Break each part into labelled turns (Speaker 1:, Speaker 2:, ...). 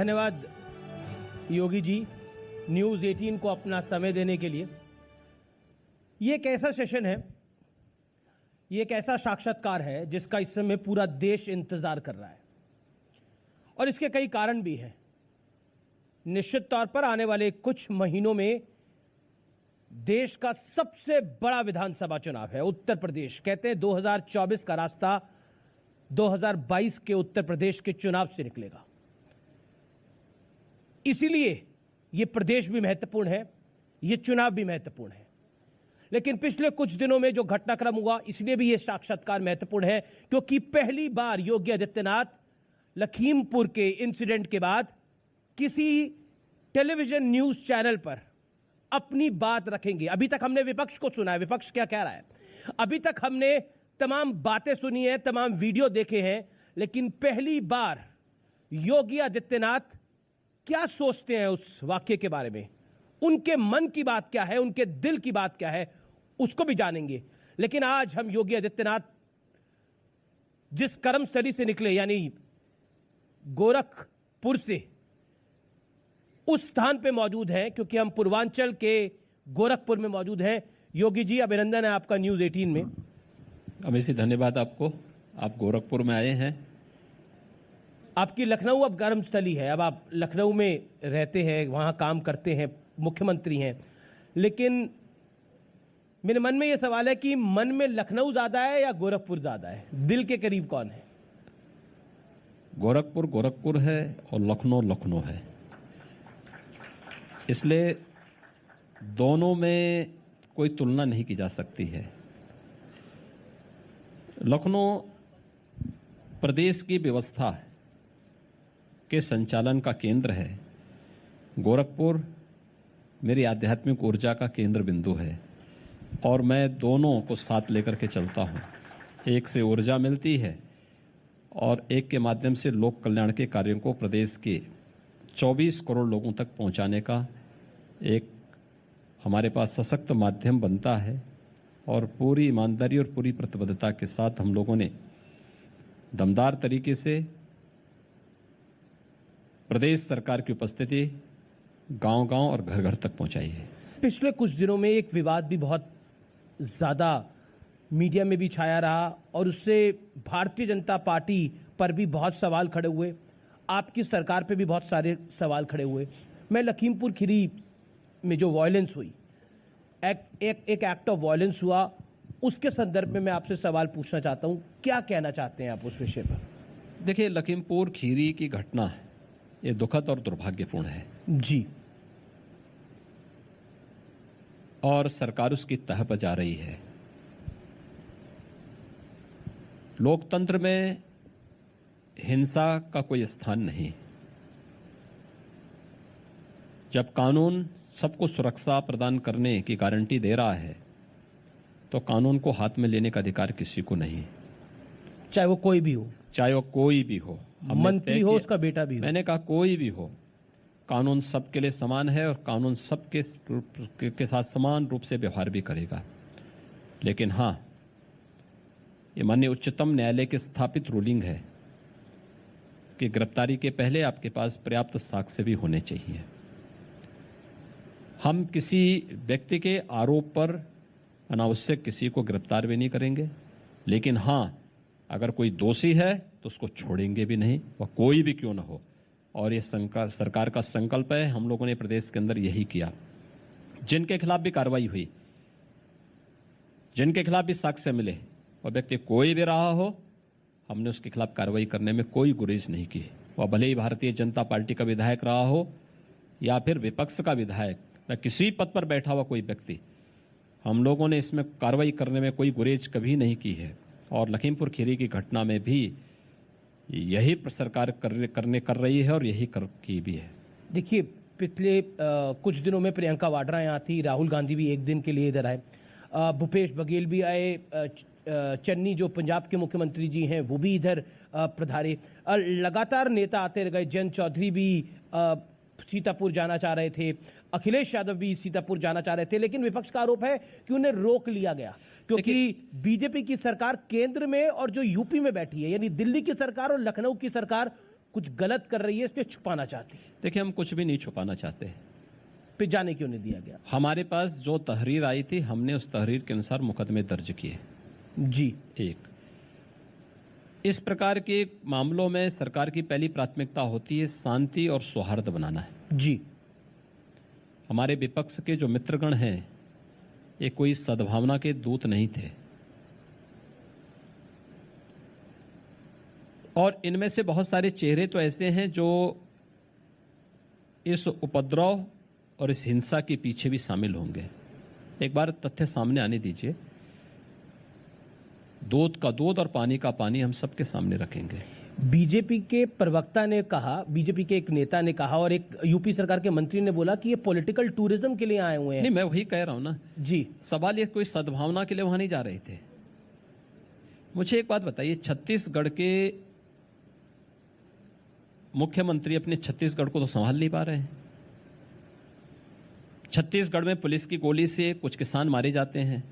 Speaker 1: धन्यवाद योगी जी, न्यूज़ 18 को अपना समय देने के लिए। ये एक ऐसा सेशन है, ये एक ऐसा साक्षात्कार है जिसका इस समय पूरा देश इंतजार कर रहा है और इसके कई कारण भी हैं। निश्चित तौर पर आने वाले कुछ महीनों में देश का सबसे बड़ा विधानसभा चुनाव है उत्तर प्रदेश। कहते हैं 2024 का रास्ता 2022 के उत्तर प्रदेश के चुनाव से निकलेगा। इसीलिए यह प्रदेश भी महत्वपूर्ण है, यह चुनाव भी महत्वपूर्ण है। लेकिन पिछले कुछ दिनों में जो घटनाक्रम हुआ, इसलिए भी यह साक्षात्कार महत्वपूर्ण है क्योंकि पहली बार योगी आदित्यनाथ लखीमपुर के इंसिडेंट के बाद किसी टेलीविजन न्यूज चैनल पर अपनी बात रखेंगे। अभी तक हमने विपक्ष को सुना है, विपक्ष क्या कह रहा है, अभी तक हमने तमाम बातें सुनी है, तमाम वीडियो देखे हैं, लेकिन पहली बार योगी आदित्यनाथ क्या सोचते हैं उस वाक्य के बारे में, उनके मन की बात क्या है, उनके दिल की बात क्या है, उसको भी जानेंगे। लेकिन आज हम योगी आदित्यनाथ जिस कर्मस्थली से निकले यानी गोरखपुर से, उस स्थान पे मौजूद हैं क्योंकि हम पूर्वांचल के गोरखपुर में मौजूद हैं। योगी जी, अभिनंदन है आपका न्यूज़ 18 में।
Speaker 2: अवश्य धन्यवाद आपको, आप गोरखपुर में आए हैं।
Speaker 1: आपकी लखनऊ अब कर्मस्थली है, अब आप लखनऊ में रहते हैं, वहाँ काम करते हैं, मुख्यमंत्री हैं। लेकिन मेरे मन में ये सवाल है कि मन में लखनऊ ज़्यादा है या गोरखपुर ज़्यादा है, दिल के करीब कौन है?
Speaker 2: गोरखपुर गोरखपुर है और लखनऊ लखनऊ है, इसलिए दोनों में कोई तुलना नहीं की जा सकती है। लखनऊ प्रदेश की व्यवस्था के संचालन का केंद्र है, गोरखपुर मेरी आध्यात्मिक ऊर्जा का केंद्र बिंदु है और मैं दोनों को साथ लेकर के चलता हूँ। एक से ऊर्जा मिलती है और एक के माध्यम से लोक कल्याण के कार्यों को प्रदेश के 24 करोड़ लोगों तक पहुँचाने का एक हमारे पास सशक्त माध्यम बनता है। और पूरी ईमानदारी और पूरी प्रतिबद्धता के साथ हम लोगों ने दमदार तरीके से प्रदेश सरकार की उपस्थिति गांव-गांव और घर-घर तक पहुंचाई है।
Speaker 1: पिछले कुछ दिनों में एक विवाद भी बहुत ज़्यादा मीडिया में भी छाया रहा और उससे भारतीय जनता पार्टी पर भी बहुत सवाल खड़े हुए, आपकी सरकार पे भी बहुत सारे सवाल खड़े हुए। मैं लखीमपुर खीरी में जो वायलेंस हुई, एक एक्ट ऑफ वायलेंस हुआ, उसके संदर्भ में मैं आपसे सवाल पूछना चाहता हूँ, क्या कहना चाहते हैं आप उस विषय पर?
Speaker 2: देखिए, लखीमपुर खीरी की घटना है, ये दुखद और दुर्भाग्यपूर्ण है
Speaker 1: जी,
Speaker 2: और सरकार उसकी तह पर जा रही है। लोकतंत्र में हिंसा का कोई स्थान नहीं। जब कानून सबको सुरक्षा प्रदान करने की गारंटी दे रहा है तो कानून को हाथ में लेने का अधिकार किसी को नहीं,
Speaker 1: चाहे वो कोई भी हो,
Speaker 2: चाहे वो कोई भी हो,
Speaker 1: मंत्री हो, उसका बेटा भी हो।
Speaker 2: मैंने कहा कोई भी हो, कानून सबके लिए समान है और कानून सबके के साथ समान रूप से व्यवहार भी करेगा। लेकिन हाँ, ये माननीय उच्चतम न्यायालय की स्थापित रूलिंग है कि गिरफ्तारी के पहले आपके पास पर्याप्त साक्ष्य भी होने चाहिए। हम किसी व्यक्ति के आरोप पर अनावश्यक किसी को गिरफ्तार भी नहीं करेंगे, लेकिन हाँ, अगर कोई दोषी है तो उसको छोड़ेंगे भी नहीं, वह कोई भी क्यों न हो। और ये सरकार का संकल्प है, हम लोगों ने प्रदेश के अंदर यही किया। जिनके खिलाफ भी कार्रवाई हुई, जिनके खिलाफ भी साक्ष्य मिले, वह व्यक्ति कोई भी रहा हो, हमने उसके खिलाफ कार्रवाई करने में कोई गुरेज नहीं की। वह भले ही भारतीय जनता पार्टी का विधायक रहा हो या फिर विपक्ष का विधायक, या किसी पद पर बैठा हुआ कोई व्यक्ति, हम लोगों ने इसमें कार्रवाई करने में कोई गुरेज कभी नहीं की है। और लखीमपुर खीरी की घटना में भी यही सरकार कर रही है और यही की भी है।
Speaker 1: देखिए, पिछले कुछ दिनों में प्रियंका वाड्रा यहाँ थी, राहुल गांधी भी एक दिन के लिए इधर आए, भूपेश बघेल भी आए, चन्नी जो पंजाब के मुख्यमंत्री जी हैं वो भी इधर पधारे। लगातार नेता आते गए, जयंत चौधरी भी सीतापुर जाना चाह रहे थे, अखिलेश यादव भी सीतापुर जाना चाह रहे थे, लेकिन विपक्ष का आरोप है कि उन्हें रोक लिया गया क्योंकि बीजेपी की सरकार केंद्र में और जो यूपी में बैठी है, यानी दिल्ली की सरकार और लखनऊ की सरकार कुछ गलत कर रही है, इसलिए छुपाना चाहती है।
Speaker 2: देखिए, हम कुछ भी नहीं छुपाना चाहते हैं।
Speaker 1: फिर जाने क्यों नहीं दिया गया?
Speaker 2: हमारे पास जो तहरीर आई थी, हमने उस तहरीर के अनुसार मुकदमे दर्ज किए।
Speaker 1: जी।
Speaker 2: एक, इस प्रकार के मामलों में सरकार की पहली प्राथमिकता होती है शांति और सौहार्द बनाना है।
Speaker 1: जी।
Speaker 2: हमारे विपक्ष के जो मित्रगण हैं, ये कोई सद्भावना के दूत नहीं थे, और इनमें से बहुत सारे चेहरे तो ऐसे हैं जो इस उपद्रव और इस हिंसा के पीछे भी शामिल होंगे। एक बार तथ्य सामने आने दीजिए, दूध का दूध और पानी का पानी हम सबके सामने रखेंगे।
Speaker 1: बीजेपी के प्रवक्ता ने कहा, बीजेपी के एक नेता ने कहा और एक यूपी सरकार के मंत्री ने बोला कि ये पॉलिटिकल टूरिज्म के लिए आए हुए हैं।
Speaker 2: नहीं, मैं वही कह रहा हूं ना
Speaker 1: जी।
Speaker 2: सवाल ये कोई सद्भावना के लिए वहां नहीं जा रहे थे। मुझे एक बात बताइए, छत्तीसगढ़ के मुख्यमंत्री अपने छत्तीसगढ़ को तो संभाल नहीं पा रहे हैं। छत्तीसगढ़ में पुलिस की गोली से कुछ किसान मारे जाते हैं,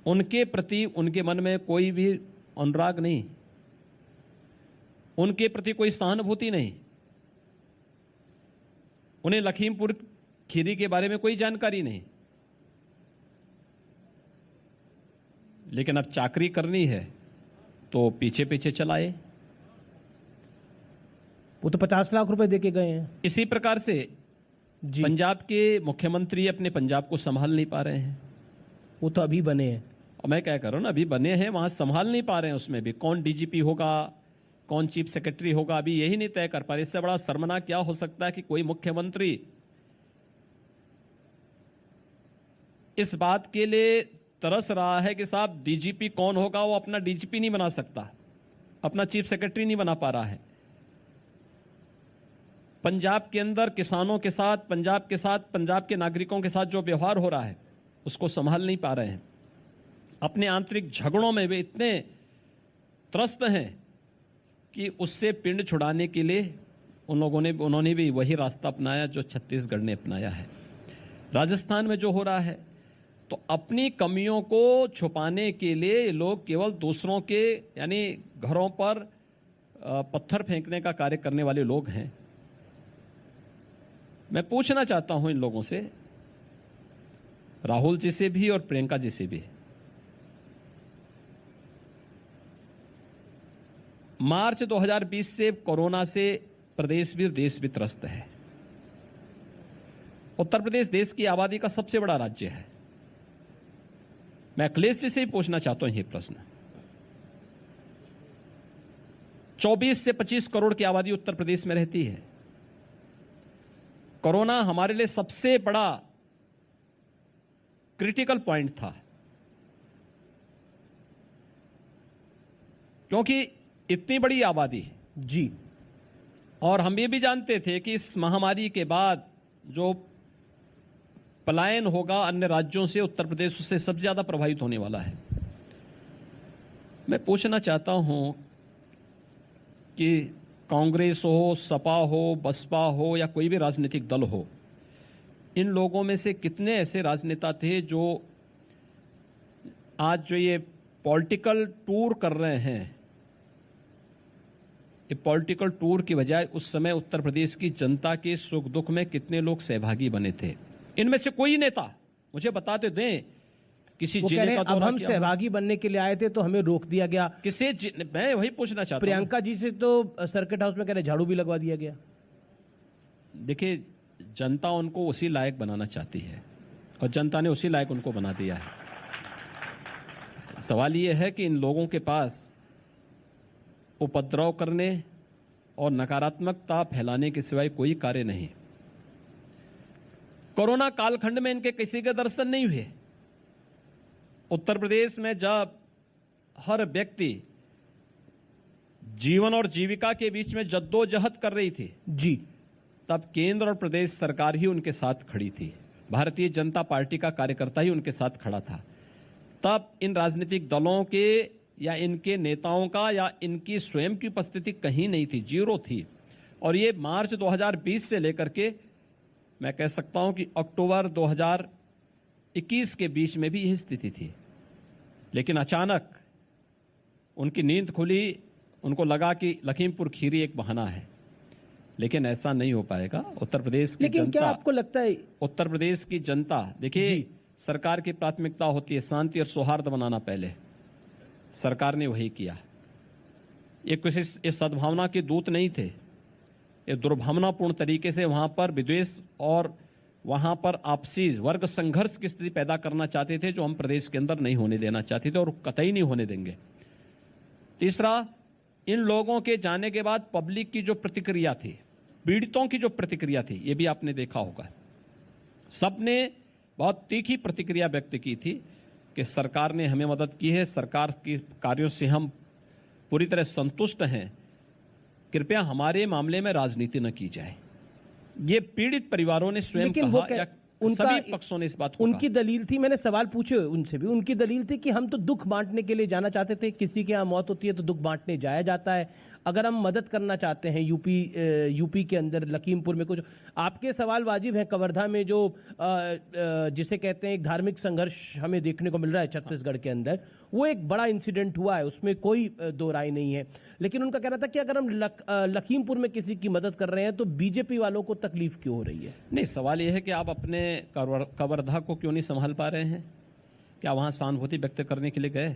Speaker 2: उनके प्रति उनके मन में कोई भी अनुराग नहीं, उनके प्रति कोई सहानुभूति नहीं, उन्हें लखीमपुर खीरी के बारे में कोई जानकारी नहीं। लेकिन अब चाकरी करनी है तो पीछे पीछे चलाए।
Speaker 1: वो तो 50 लाख रुपए देके गए हैं।
Speaker 2: इसी प्रकार से
Speaker 1: जी।
Speaker 2: पंजाब के मुख्यमंत्री अपने पंजाब को संभाल नहीं पा रहे हैं।
Speaker 1: वो तो अभी बने हैं।
Speaker 2: और मैं क्या करूं ना, अभी बने हैं, वहां संभाल नहीं पा रहे हैं। उसमें भी कौन डीजीपी होगा, कौन चीफ सेक्रेटरी होगा, अभी यही नहीं तय कर पा रहे। इससे बड़ा शर्मनाक क्या हो सकता है कि कोई मुख्यमंत्री इस बात के लिए तरस रहा है कि साहब डीजीपी कौन होगा, वो अपना डीजीपी नहीं बना सकता, अपना चीफ सेक्रेटरी नहीं बना पा रहा है। पंजाब के अंदर किसानों के साथ, पंजाब के नागरिकों के साथ जो व्यवहार हो रहा है उसको संभाल नहीं पा रहे हैं। अपने आंतरिक झगड़ों में वे इतने त्रस्त हैं कि उससे पिंड छुड़ाने के लिए उन्होंने भी वही रास्ता अपनाया जो छत्तीसगढ़ ने अपनाया है। राजस्थान में जो हो रहा है, तो अपनी कमियों को छुपाने के लिए लोग केवल दूसरों के यानी घरों पर पत्थर फेंकने का कार्य करने वाले लोग हैं। मैं पूछना चाहता हूं इन लोगों से, राहुल जी से भी और प्रियंका जी से भी, मार्च 2020 से कोरोना से प्रदेश भी और देश भी त्रस्त है। उत्तर प्रदेश देश की आबादी का सबसे बड़ा राज्य है। मैं अखिलेश जी से ही पूछना चाहता हूं यह प्रश्न। 24 से 25 करोड़ की आबादी उत्तर प्रदेश में रहती है। कोरोना हमारे लिए सबसे बड़ा क्रिटिकल पॉइंट था, क्योंकि इतनी बड़ी आबादी
Speaker 1: जी,
Speaker 2: और हम ये भी जानते थे कि इस महामारी के बाद जो पलायन होगा अन्य राज्यों से, उत्तर प्रदेश उससे सबसे ज्यादा प्रभावित होने वाला है। मैं पूछना चाहता हूं कि कांग्रेस हो, सपा हो, बसपा हो या कोई भी राजनीतिक दल हो, इन लोगों में से कितने ऐसे राजनेता थे जो आज जो ये पॉलिटिकल टूर कर रहे हैं, ये पॉलिटिकल टूर की बजाय उस समय उत्तर प्रदेश की जनता के सुख दुख में कितने लोग सहभागी बने थे? इनमें से कोई नेता मुझे बताते दें किसी जिले का
Speaker 1: अब हम सहभागी बनने के लिए आए थे तो हमें रोक दिया गया।
Speaker 2: मैं वही पूछना चाहता हूं।
Speaker 1: प्रियंका जी से तो सर्किट हाउस में कह रहे झाड़ू भी लगवा दिया गया।
Speaker 2: देखिए, जनता उनको उसी लायक बनाना चाहती है और जनता ने उसी लायक उनको बना दिया है। सवाल यह है कि इन लोगों के पास उपद्रव करने और नकारात्मकता फैलाने के सिवाय कोई कार्य नहीं। कोरोना कालखंड में इनके किसी के दर्शन नहीं हुए। उत्तर प्रदेश में जब हर व्यक्ति जीवन और जीविका के बीच में जद्दोजहद कर रही थी
Speaker 1: जी,
Speaker 2: तब केंद्र और प्रदेश सरकार ही उनके साथ खड़ी थी। भारतीय जनता पार्टी का कार्यकर्ता ही उनके साथ खड़ा था। तब इन राजनीतिक दलों के या इनके नेताओं का या इनकी स्वयं की उपस्थिति कहीं नहीं थी, जीरो थी। और ये मार्च 2020 से लेकर के मैं कह सकता हूं कि अक्टूबर 2021 के बीच में भी यही स्थिति थी। लेकिन अचानक उनकी नींद खुली, उनको लगा कि लखीमपुर खीरी एक बहाना है, लेकिन ऐसा नहीं हो पाएगा। उत्तर प्रदेश की
Speaker 1: लेकिन
Speaker 2: जनता,
Speaker 1: क्या आपको लगता है
Speaker 2: उत्तर प्रदेश की जनता, देखिए सरकार की प्राथमिकता होती है शांति और सौहार्द बनाना। पहले सरकार ने वही किया। ये किसी इस सद्भावना के दूत नहीं थे, ये दुर्भावनापूर्ण तरीके से वहां पर विद्वेष और वहां पर आपसी वर्ग संघर्ष की स्थिति पैदा करना चाहते थे, जो हम प्रदेश के अंदर नहीं होने देना चाहते थे और कतई नहीं होने देंगे। तीसरा, इन लोगों के जाने के बाद पब्लिक की जो प्रतिक्रिया थी, पीड़ितों की जो प्रतिक्रिया थी, ये भी आपने देखा होगा। सबने बहुत तीखी प्रतिक्रिया व्यक्त की थी कि सरकार ने हमें मदद की है, सरकार के कार्यों से हम पूरी तरह संतुष्ट हैं, कृपया हमारे मामले में राजनीति न की जाए। ये पीड़ित परिवारों ने स्वयं कहा, या सभी पक्षों ने इस बात को
Speaker 1: उनकी दलील थी, मैंने सवाल पूछे उनसे भी, उनकी दलील थी कि हम तो दुख बांटने के लिए जाना चाहते थे, किसी के यहाँ मौत होती है तो दुख बांटने जाया जाता है। अगर हम मदद करना चाहते हैं यूपी के अंदर लखीमपुर में कुछ, आपके सवाल वाजिब हैं। कवर्धा में जो जिसे कहते हैं एक धार्मिक संघर्ष हमें देखने को मिल रहा है छत्तीसगढ़ के अंदर, वो एक बड़ा इंसिडेंट हुआ है, उसमें कोई दो राय नहीं है। लेकिन उनका कहना था कि अगर हम लखीमपुर में किसी की मदद कर रहे हैं तो बीजेपी वालों को तकलीफ क्यों हो रही है?
Speaker 2: नहीं, सवाल यह है कि आप अपने कवर्धा को क्यों नहीं संभाल पा रहे हैं? क्या वहां सहानुभूति व्यक्त करने के लिए गए?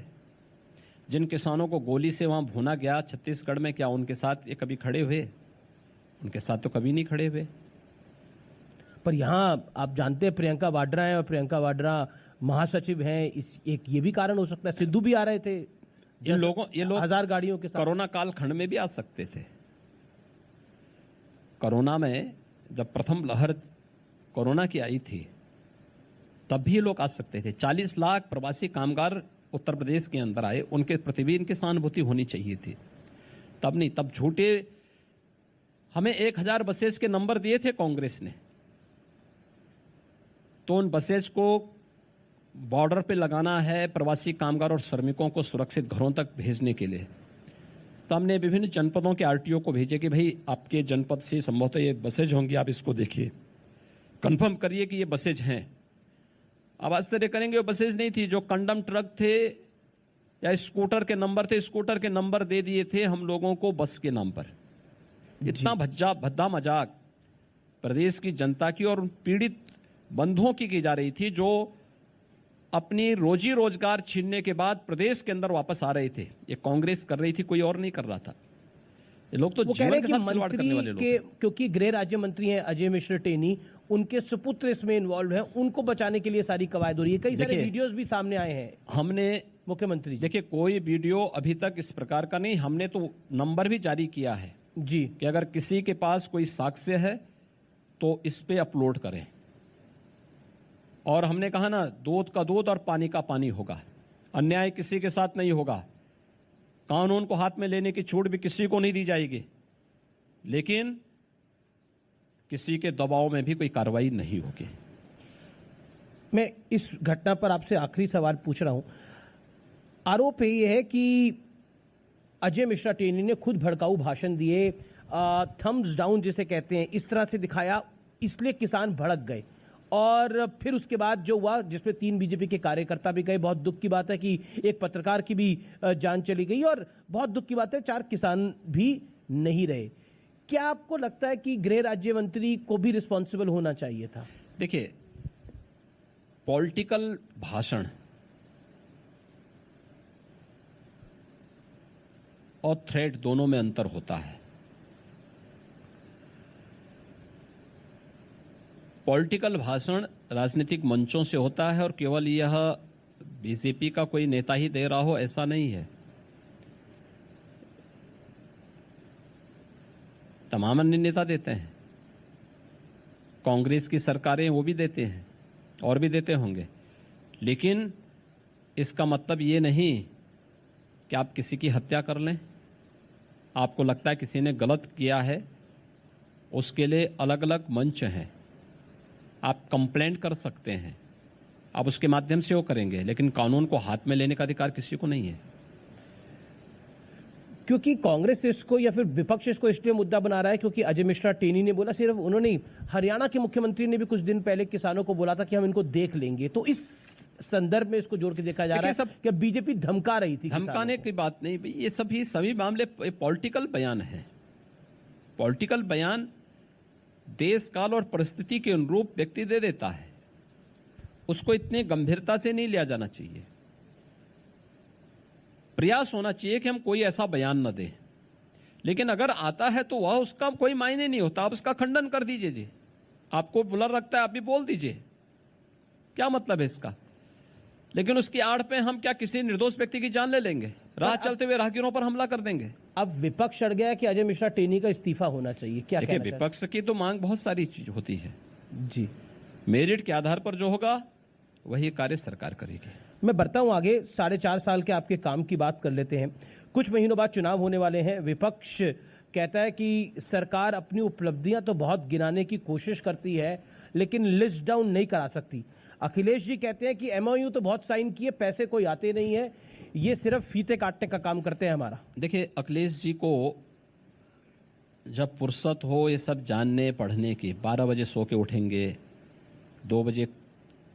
Speaker 2: जिन किसानों को गोली से वहां भूना गया छत्तीसगढ़ में, क्या उनके साथ ये कभी खड़े हुए? उनके साथ तो कभी नहीं खड़े हुए।
Speaker 1: पर यहाँ आप जानते हैं प्रियंका वाड्रा हैं और प्रियंका वाड्रा महासचिव हैं, एक ये भी कारण हो सकता है। सिद्धू भी आ रहे थे,
Speaker 2: ये लोग
Speaker 1: 1000 गाड़ियों के साथ
Speaker 2: कोरोना काल खंड में भी आ सकते थे। कोरोना में जब प्रथम लहर कोरोना की आई थी तब भी लोग आ सकते थे। 40 लाख प्रवासी कामगार उत्तर प्रदेश के अंदर आए, उनके प्रति भी इनकी सहानुभूति होनी चाहिए थी। तब नहीं, तब झूठे हमें 1000 बसेज के नंबर दिए थे कांग्रेस ने, तो उन बसेज को बॉर्डर पे लगाना है प्रवासी कामगार और श्रमिकों को सुरक्षित घरों तक भेजने के लिए। तो हमने विभिन्न जनपदों के आरटीओ को भेजे कि भाई आपके जनपद से संभवतः ये बसेज होंगी, आप इसको देखिए, कंफर्म करिए कि ये बसेज हैं। अब आश्चर्य करेंगे, वो बसेज नहीं थी, जो कंडम ट्रक थे या स्कूटर के नंबर थे, स्कूटर के नंबर दे दिए थे हम लोगों को बस के नाम पर। इतना भद्दा मजाक प्रदेश की जनता की और पीड़ित बंधुओं की जा रही थी, जो अपनी रोजी रोजगार छीनने के बाद प्रदेश के अंदर वापस आ रहे थे। ये कांग्रेस कर रही थी, कोई और नहीं कर रहा था। ये लोग तो जीवन के साथ खिलवाड़ करने वाले लोग हैं।
Speaker 1: क्योंकि गृह राज्य मंत्री हैं अजय मिश्र टेनी, उनके सुपुत्र इसमें इन्वॉल्व हैं, उनको बचाने के लिए सारी कवायद हो रही है। कई सारे वीडियोस भी सामने आए हैं।
Speaker 2: हमने
Speaker 1: मुख्यमंत्री
Speaker 2: देखिए, कोई वीडियो अभी तक इस प्रकार का नहीं, हमने तो नंबर भी जारी किया है
Speaker 1: जी
Speaker 2: कि अगर किसी के पास कोई साक्ष्य है तो इस पे अपलोड करें। और हमने कहा ना, दूध का दूध और पानी का पानी होगा, अन्याय किसी के साथ नहीं होगा, कानून को हाथ में लेने की छूट भी किसी को नहीं दी जाएगी, लेकिन किसी के दबाव में भी कोई कार्रवाई नहीं होगी।
Speaker 1: मैं इस घटना पर आपसे आखिरी सवाल पूछ रहा हूं। आरोप यह है कि अजय मिश्रा टेनी ने खुद भड़काऊ भाषण दिए, थम्स डाउन जिसे कहते हैं, इस तरह से दिखाया, इसलिए किसान भड़क गए। और फिर उसके बाद जो हुआ, जिसमें 3 बीजेपी के कार्यकर्ता भी गए। बहुत दुख की बात है कि एक पत्रकार की भी जान चली गई, और बहुत दुख की बात है 4 किसान भी नहीं रहे। क्या आपको लगता है कि गृह राज्य मंत्री को भी रिस्पॉन्सिबल होना चाहिए था?
Speaker 2: देखिए, पॉलिटिकल भाषण और थ्रेट दोनों में अंतर होता है। पॉलिटिकल भाषण राजनीतिक मंचों से होता है और केवल यह बीजेपी का कोई नेता ही दे रहा हो ऐसा नहीं है। तमाम अन्य नेता देते हैं, कांग्रेस की सरकारें वो भी देते हैं और भी देते होंगे, लेकिन इसका मतलब ये नहीं कि आप किसी की हत्या कर लें। आपको लगता है किसी ने गलत किया है, उसके लिए अलग अलग मंच हैं, आप कंप्लेंट कर सकते हैं, आप उसके माध्यम से वो करेंगे, लेकिन कानून को हाथ में लेने का अधिकार किसी को नहीं है।
Speaker 1: क्योंकि कांग्रेस इसको या फिर विपक्ष इसको इसलिए मुद्दा बना रहा है क्योंकि अजय मिश्रा टेनी ने बोला, सिर्फ उन्होंने, हरियाणा के मुख्यमंत्री ने भी कुछ दिन पहले किसानों को बोला था कि हम इनको देख लेंगे। तो इस संदर्भ में इसको जोड़ के देखा जा रहा है कि बीजेपी धमका रही थी?
Speaker 2: धमकाने की बात नहीं भाई, ये सभी मामले पॉलिटिकल बयान है। पॉलिटिकल बयान देश काल और परिस्थिति के अनुरूप व्यक्ति दे देता है, उसको इतनी गंभीरता से नहीं लिया जाना चाहिए। प्रयास होना चाहिए कि हम कोई ऐसा बयान न दें, लेकिन अगर आता है तो वह उसका कोई मायने नहीं होता, आप उसका खंडन कर दीजिए जी। आपको बुरा लगता है आप भी बोल दीजिए, क्या मतलब है इसका? लेकिन उसकी आड़ पे हम क्या किसी निर्दोष व्यक्ति की जान ले लेंगे? राह चलते हुए राहगीरों पर हमला कर देंगे?
Speaker 1: अब विपक्ष अड़ गया कि अजय मिश्रा टेनी का इस्तीफा होना चाहिए, क्या
Speaker 2: देखिए विपक्ष की तो मांग बहुत सारी चीज होती है
Speaker 1: जी।
Speaker 2: मेरिट के आधार पर जो होगा वही कार्य सरकार करेगी।
Speaker 1: मैं बढ़ता हूं आगे, 4.5 साल के आपके काम की बात कर लेते हैं। कुछ महीनों बाद चुनाव होने वाले हैं। विपक्ष कहता है कि सरकार अपनी उपलब्धियां तो बहुत गिनाने की कोशिश करती है लेकिन लिस्ट डाउन नहीं करा सकती। अखिलेश जी कहते हैं कि एमओयू तो बहुत साइन किए, पैसे कोई आते नहीं है, ये सिर्फ फीते काटने का काम करते हैं हमारा।
Speaker 2: देखिए अखिलेश जी को जब फुर्सत हो ये सब जानने पढ़ने की, 12 बजे सो के उठेंगे, 2 बजे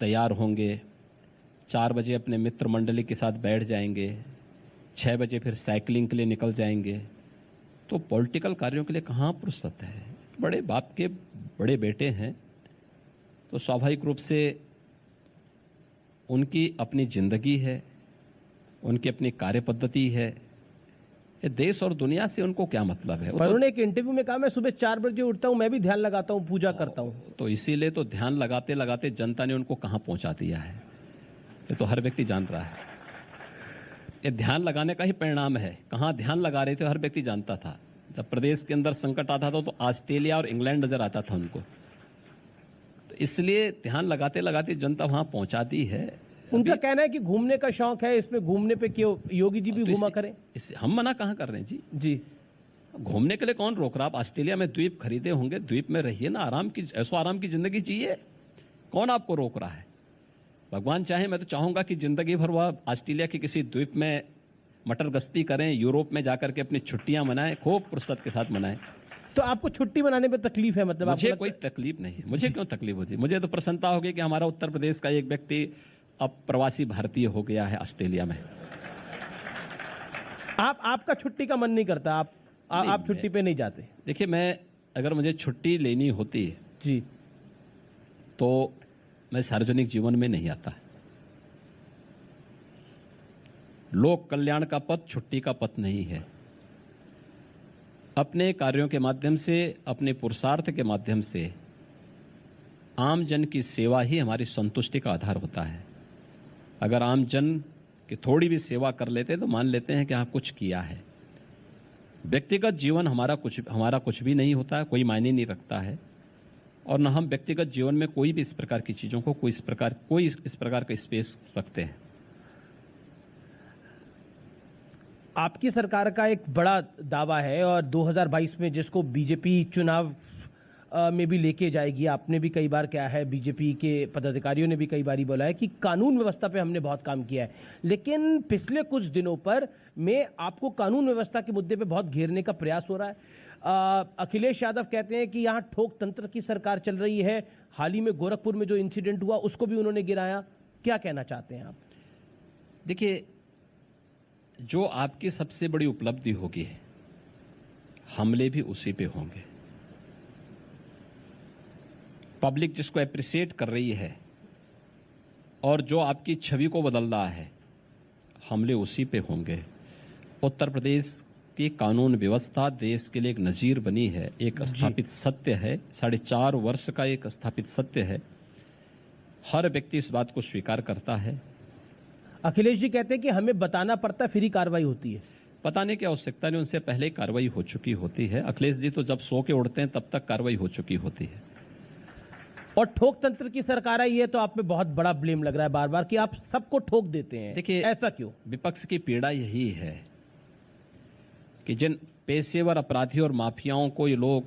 Speaker 2: तैयार होंगे, 4 बजे अपने मित्र मंडली के साथ बैठ जाएंगे, 6 बजे फिर साइकिलिंग के लिए निकल जाएंगे, तो पॉलिटिकल कार्यों के लिए कहाँ फुर्सत है? बड़े बाप के बड़े बेटे हैं, तो स्वाभाविक रूप से उनकी अपनी जिंदगी है, उनकी अपनी कार्य पद्धति है, ये देश और दुनिया से उनको क्या मतलब है?
Speaker 1: पर उन्होंने एक इंटरव्यू में कहा मैं सुबह 4 बजे उठता हूं, मैं भी ध्यान लगाता हूं, पूजा करता हूं।
Speaker 2: तो इसीलिए तो ध्यान लगाते लगाते जनता ने उनको कहां पहुंचा दिया है, ये तो हर व्यक्ति जान रहा है। ये ध्यान लगाने का ही परिणाम है। कहां ध्यान लगा रहे थे हर व्यक्ति जानता था। जब प्रदेश के अंदर संकट आता था तो ऑस्ट्रेलिया और इंग्लैंड नजर आता था उनको, तो इसलिए ध्यान लगाते लगाते जनता वहां पहुंचाती है।
Speaker 1: उनका कहना है कि घूमने का शौक है, इसमें घूमने पे क्यों योगी जी भी घूमा करें?
Speaker 2: इससे हम मना कहां कर रहे हैं जी?
Speaker 1: जी
Speaker 2: घूमने के लिए कौन रोक रहा? आप ऑस्ट्रेलिया में द्वीप खरीदे होंगे, द्वीप में रहिए ना, आराम की ऐसो आराम की जिंदगी जिए, कौन आपको रोक रहा है? भगवान चाहे मैं तो चाहूंगा कि जिंदगी भर वह ऑस्ट्रेलिया के किसी द्वीप में मटर गश्ती करें, यूरोप में जाकर के अपनी छुट्टियां मनाएं, खूब फुर्सत के साथ मनाएं।
Speaker 1: तो आपको छुट्टी मनाने में तकलीफ है? मतलब
Speaker 2: मुझे कोई तकलीफ नहीं है। मुझे क्यों तकलीफ होती? मुझे तो प्रसन्नता होगी कि हमारा उत्तर प्रदेश का एक व्यक्ति अब प्रवासी भारतीय हो गया है ऑस्ट्रेलिया में।
Speaker 1: आपका छुट्टी का मन नहीं करता? आप छुट्टी पे नहीं जाते?
Speaker 2: देखिए मैं अगर मुझे छुट्टी लेनी होती
Speaker 1: जी
Speaker 2: तो मैं सार्वजनिक जीवन में नहीं आता। लोक कल्याण का पथ छुट्टी का पथ नहीं है। अपने कार्यों के माध्यम से, अपने पुरुषार्थ के माध्यम से आम जन की सेवा ही हमारी संतुष्टि का आधार होता है। अगर आम जन की थोड़ी भी सेवा कर लेते हैं तो मान लेते हैं कि हाँ कुछ किया है। व्यक्तिगत जीवन हमारा कुछ भी नहीं होता है, कोई मायने नहीं रखता है, और न हम व्यक्तिगत जीवन में कोई भी इस प्रकार की चीजों को कोई इस प्रकार का स्पेस रखते हैं।
Speaker 1: आपकी सरकार का एक बड़ा दावा है और 2022 में जिसको बीजेपी चुनाव में भी लेके जाएगी, आपने भी कई बार कहा है, बीजेपी के पदाधिकारियों ने भी कई बार बोला है कि कानून व्यवस्था पे हमने बहुत काम किया है। लेकिन पिछले कुछ दिनों पर में आपको कानून व्यवस्था के मुद्दे पे बहुत घेरने का प्रयास हो रहा है। अखिलेश यादव कहते हैं कि यहाँ ठोक तंत्र की सरकार चल रही है। हाल ही में गोरखपुर में जो इंसिडेंट हुआ उसको भी उन्होंने गिराया। क्या कहना चाहते हैं आप?
Speaker 2: देखिए, जो आपकी सबसे बड़ी उपलब्धि होगी, हमले भी उसी पे होंगे। पब्लिक जिसको एप्रिशिएट कर रही है और जो आपकी छवि को बदल रहा है, हमले उसी पे होंगे। उत्तर प्रदेश की कानून व्यवस्था देश के लिए एक नजीर बनी है, एक स्थापित सत्य है, 4.5 वर्ष का एक स्थापित सत्य है। हर व्यक्ति इस बात को स्वीकार करता है।
Speaker 1: अखिलेश जी कहते हैं कि हमें बताना पड़ता है फिर ही कार्रवाई होती है।
Speaker 2: बताने की आवश्यकता नहीं, उनसे पहले ही कार्रवाई हो चुकी होती है। अखिलेश जी तो जब सो के उड़ते हैं तब तक कार्रवाई हो चुकी होती है।
Speaker 1: और ठोक तंत्र की सरकार आई है तो आप पे बहुत बड़ा ब्लेम लग रहा है बार बार कि आप सबको ठोक देते हैं।
Speaker 2: देखिए,
Speaker 1: ऐसा क्यों?
Speaker 2: विपक्ष की पीड़ा यही है कि जिन पेशेवर अपराधियों और माफियाओं को ये लोग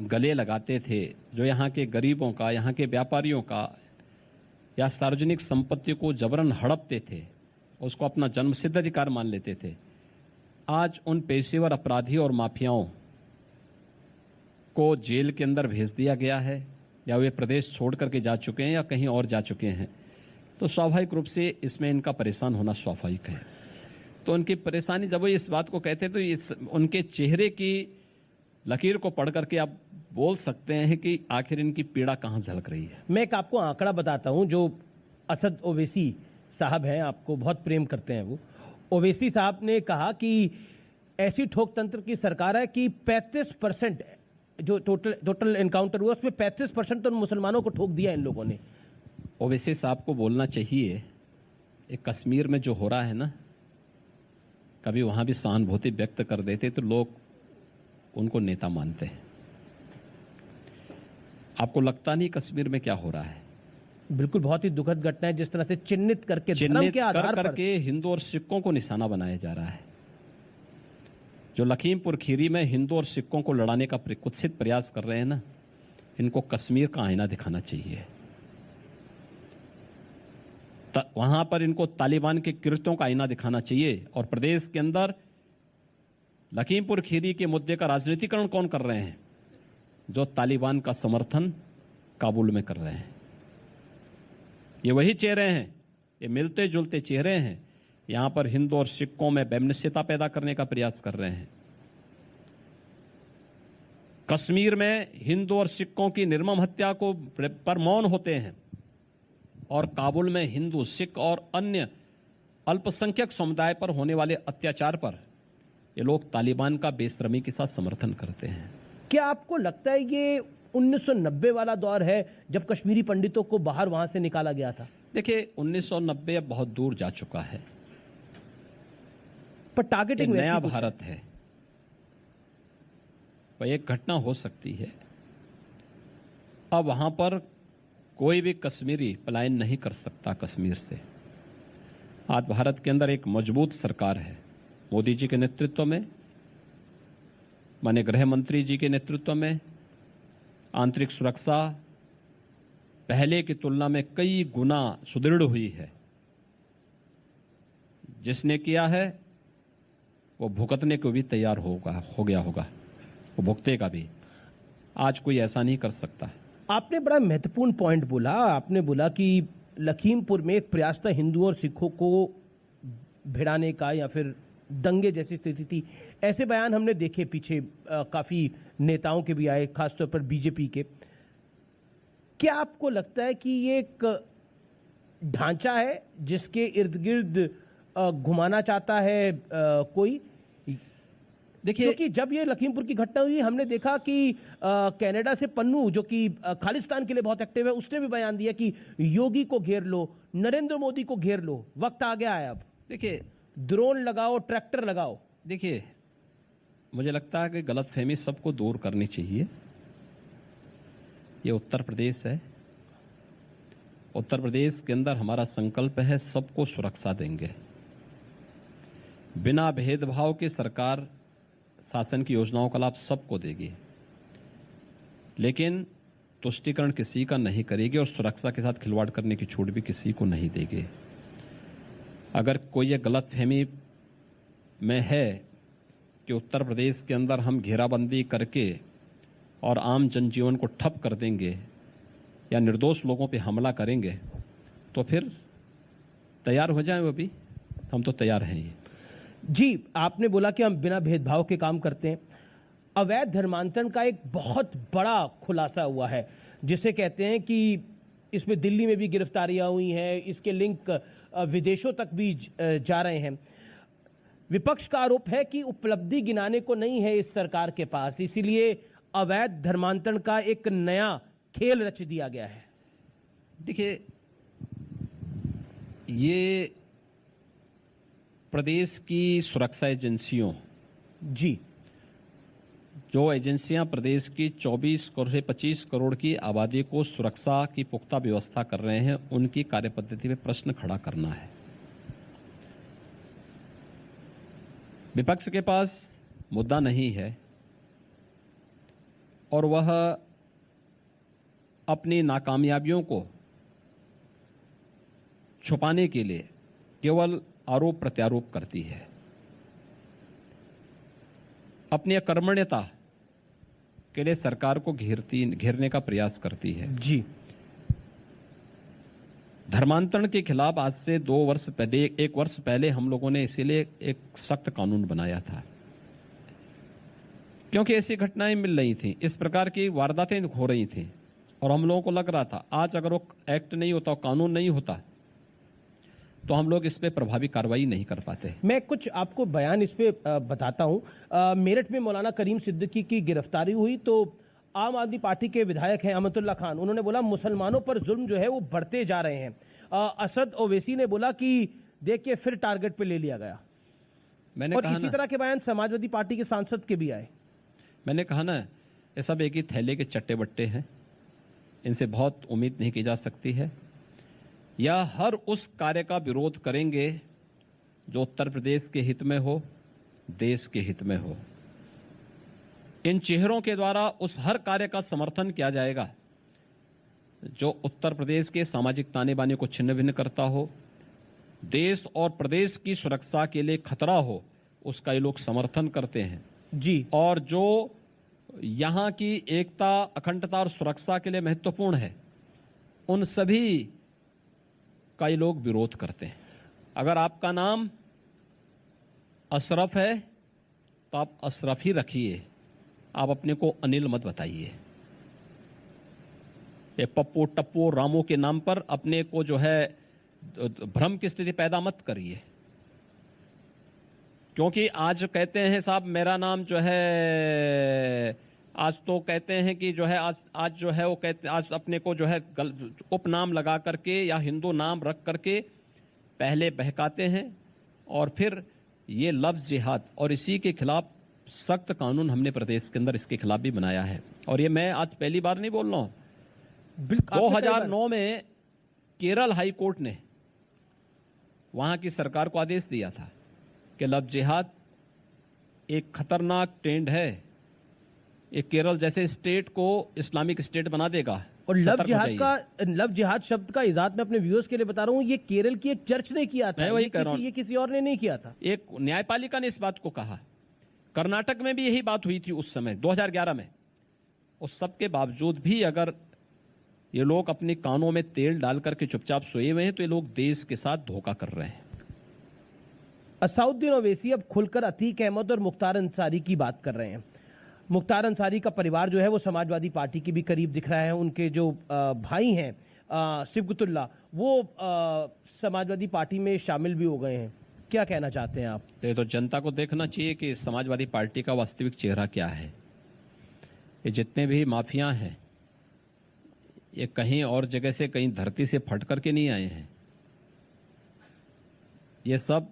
Speaker 2: गले लगाते थे, जो यहाँ के गरीबों का, यहाँ के व्यापारियों का या सार्वजनिक संपत्ति को जबरन हड़पते थे, उसको अपना जन्मसिद्ध अधिकार मान लेते थे, आज उन पेशेवर अपराधियों और माफियाओं को जेल के अंदर भेज दिया गया है, या वे प्रदेश छोड़ करके जा चुके हैं या कहीं और जा चुके हैं। तो स्वाभाविक रूप से इसमें इनका परेशान होना स्वाभाविक है। तो उनकी परेशानी जब वो इस बात को कहते हैं तो उनके चेहरे की लकीर को पढ़ करके आप बोल सकते हैं कि आखिर इनकी पीड़ा कहाँ झलक रही है।
Speaker 1: मैं एक आपको आंकड़ा बताता हूं जो असद ओवैसी साहब हैं, आपको बहुत प्रेम करते हैं वो। ओवैसी साहब ने कहा कि ऐसी ठोक तंत्र की सरकार है कि 35% जो टोटल एनकाउंटर हुआ उसमें 35% तो मुसलमानों को ठोक दिया इन लोगों ने।
Speaker 2: ओवैसी साहब को बोलना चाहिए, एक कश्मीर में जो हो रहा है ना, कभी वहां भी सहानुभूति व्यक्त कर देते तो लोग उनको नेता मानते हैं। आपको लगता नहीं कश्मीर में क्या हो रहा है?
Speaker 1: बिल्कुल, बहुत ही दुखद घटना है। जिस तरह से चिन्हित करके धर्म के आधार पर
Speaker 2: करके हिंदू और सिखों को निशाना बनाया जा रहा है। जो लखीमपुर खीरी में हिंदू और सिखों को लड़ाने का कुत्सित प्रयास कर रहे हैं ना, इनको कश्मीर का आईना दिखाना चाहिए। वहां पर इनको तालिबान के कृत्यों का आईना दिखाना चाहिए। और प्रदेश के अंदर लखीमपुर खीरी के मुद्दे का राजनीतिकरण कौन कर रहे हैं? जो तालिबान का समर्थन काबुल में कर रहे हैं। ये वही चेहरे हैं, ये मिलते जुलते चेहरे हैं। यहां पर हिंदू और सिखों में वैमनस्यता पैदा करने का प्रयास कर रहे हैं। कश्मीर में हिंदू और सिखों की निर्मम हत्या को पर मौन होते हैं और काबुल में हिंदू, सिख और अन्य अल्पसंख्यक समुदाय पर होने वाले अत्याचार पर ये लोग तालिबान का बेशर्मी के साथ समर्थन करते हैं।
Speaker 1: क्या आपको लगता है ये 1990 वाला दौर है जब कश्मीरी पंडितों को बाहर वहां से निकाला गया था?
Speaker 2: देखिए, 1990 अब बहुत दूर जा चुका है,
Speaker 1: पर टारगेटिंग
Speaker 2: नया भारत है। वह एक घटना हो सकती है। अब वहां पर कोई भी कश्मीरी पलायन नहीं कर सकता कश्मीर से। आज भारत के अंदर एक मजबूत सरकार है, मोदी जी के नेतृत्व में, माननीय गृह मंत्री जी के नेतृत्व में। आंतरिक सुरक्षा पहले की तुलना में कई गुना सुदृढ़ हुई है। जिसने किया है वो भुगतने को भी तैयार हो गया होगा, वो भुगतेगा भी। आज कोई ऐसा नहीं कर सकता।
Speaker 1: आपने बड़ा महत्वपूर्ण पॉइंट बोला। आपने बोला कि लखीमपुर में एक प्रयास था हिंदुओं और सिखों को भिड़ाने का या फिर दंगे जैसी स्थिति थी। ऐसे बयान हमने देखे पीछे, काफी नेताओं के भी आए, खासतौर पर बीजेपी के। क्या आपको लगता है कि ये एक ढांचा है जिसके इर्द गिर्द घुमाना चाहता है कोई? देखिए, क्योंकि जब ये लखीमपुर की घटना हुई हमने देखा कि कनाडा से पन्नू, जो कि खालिस्तान के लिए बहुत एक्टिव है, उसने भी बयान दिया कि योगी को घेर लो, नरेंद्र मोदी को घेर लो, वक्त आ गया है अब।
Speaker 2: देखिए,
Speaker 1: ड्रोन लगाओ, ट्रैक्टर लगाओ।
Speaker 2: देखिए, मुझे लगता है कि गलतफहमी सबको दूर करनी चाहिए। ये उत्तर प्रदेश है। उत्तर प्रदेश के अंदर हमारा संकल्प है सबको सुरक्षा देंगे। बिना भेदभाव के सरकार शासन की योजनाओं का लाभ सबको देगी, लेकिन तुष्टीकरण किसी का नहीं करेगी और सुरक्षा के साथ खिलवाड़ करने की छूट भी किसी को नहीं देगी। अगर कोई ये गलतफहमी में है कि उत्तर प्रदेश के अंदर हम घेराबंदी करके और आम जनजीवन को ठप कर देंगे या निर्दोष लोगों पे हमला करेंगे, तो फिर तैयार हो जाएं। वो भी हम तो तैयार हैं ही।
Speaker 1: जी, आपने बोला कि हम बिना भेदभाव के काम करते हैं। अवैध धर्मांतरण का एक बहुत बड़ा खुलासा हुआ है, जिसे कहते हैं कि इसमें दिल्ली में भी गिरफ्तारियां हुई हैं, इसके लिंक विदेशों तक भी जा रहे हैं। विपक्ष का आरोप है कि उपलब्धि गिनाने को नहीं है इस सरकार के पास, इसीलिए अवैध धर्मांतरण का एक नया खेल रच दिया गया है।
Speaker 2: देखिए, ये प्रदेश की सुरक्षा एजेंसियों,
Speaker 1: जी,
Speaker 2: जो एजेंसियां प्रदेश की 24 करोड़ से 25 करोड़ की आबादी को सुरक्षा की पुख्ता व्यवस्था कर रहे हैं, उनकी कार्यपद्धति में प्रश्न खड़ा करना है। विपक्ष के पास मुद्दा नहीं है और वह अपनी नाकामयाबियों को छुपाने के लिए केवल आरोप प्रत्यारोप करती है। अपनी अकर्मण्यता के लिए सरकार को घेरने का प्रयास करती है।
Speaker 1: जी,
Speaker 2: धर्मांतरण के खिलाफ आज से 2 वर्ष पहले, 1 वर्ष पहले हम लोगों ने इसीलिए एक सख्त कानून बनाया था, क्योंकि ऐसी घटनाएं मिल रही थी, इस प्रकार की वारदातें हो रही थी और हम लोगों को लग रहा था आज अगर वो एक्ट नहीं होता, कानून नहीं होता, तो हम लोग इस पे प्रभावी कार्रवाई नहीं कर पाते।
Speaker 1: मैं कुछ आपको बयान इस पे बताता हूं। मेरठ में मौलाना करीम सिद्दीकी की गिरफ्तारी हुई तो आम आदमी पार्टी के विधायक हैं अमतुल्ला खान, उन्होंने बोला मुसलमानों पर जुल्म जो है वो बढ़ते जा रहे हैं। असद ओवैसी ने बोला कि देखिए फिर टारगेट पे ले लिया गया।
Speaker 2: मैंने
Speaker 1: और
Speaker 2: कहा
Speaker 1: इसी तरह के बयान समाजवादी पार्टी के सांसद के भी आए।
Speaker 2: मैंने कहा ना, ये सब एक ही थैले के चट्टे बट्टे हैं, इनसे बहुत उम्मीद नहीं की जा सकती है। या हर उस कार्य का विरोध करेंगे जो उत्तर प्रदेश के हित में हो, देश के हित में हो। इन चेहरों के द्वारा उस हर कार्य का समर्थन किया जाएगा जो उत्तर प्रदेश के सामाजिक ताने बाने को छिन्न भिन्न करता हो, देश और प्रदेश की सुरक्षा के लिए खतरा हो, उसका ये लोग समर्थन करते हैं
Speaker 1: जी।
Speaker 2: और जो यहाँ की एकता, अखंडता और सुरक्षा के लिए महत्वपूर्ण है, उन सभी का ये लोग विरोध करते हैं। अगर आपका नाम अशरफ है तो आप अशरफ ही रखिए, आप अपने को अनिल मत बताइए। ये पप्पू टप्पू रामू के नाम पर अपने को जो है भ्रम की स्थिति पैदा मत करिए, क्योंकि आज कहते हैं साहब मेरा नाम जो है, आज तो कहते हैं कि जो है आज जो है वो कहते, आज अपने को जो है उपनाम लगा करके या हिंदू नाम रख करके पहले बहकाते हैं और फिर ये लफ्ज जिहाद, और इसी के खिलाफ सख्त कानून हमने प्रदेश के अंदर इसके खिलाफ भी बनाया है। और ये मैं आज पहली बार नहीं बोल रहा हूं, 2009 में केरल हाई कोर्ट ने वहां की सरकार को आदेश दिया था कि लव जिहाद एक खतरनाक ट्रेंड है, एक केरल जैसे स्टेट को इस्लामिक स्टेट बना देगा।
Speaker 1: और लव जिहाद शब्द का इजाद मैं अपने व्यूअर्स के लिए बता रहा हूं, ये केरल की एक चर्च ने किया था, ये किसी और ने नहीं किया था।
Speaker 2: एक न्यायपालिका ने इस बात को कहा। कर्नाटक में भी यही बात हुई थी उस समय 2011 में। उस सब के बावजूद भी अगर ये लोग अपने कानों में तेल डाल करके चुपचाप सोए हुए हैं तो ये लोग देश के साथ धोखा कर रहे हैं।
Speaker 1: असाउद्दीन ओवैसी अब खुलकर अतीक अहमद और मुख्तार अंसारी की बात कर रहे हैं। मुख्तार अंसारी का परिवार जो है वो समाजवादी पार्टी के भी करीब दिख रहा है। उनके जो भाई हैं सिबगतुल्ला, वो समाजवादी पार्टी में शामिल भी हो गए हैं। क्या कहना चाहते हैं आप?
Speaker 2: तो जनता को देखना चाहिए कि समाजवादी पार्टी का वास्तविक चेहरा क्या है। ये जितने भी माफिया हैं ये कहीं और जगह से, कहीं धरती से फट करके नहीं आए हैं। ये सब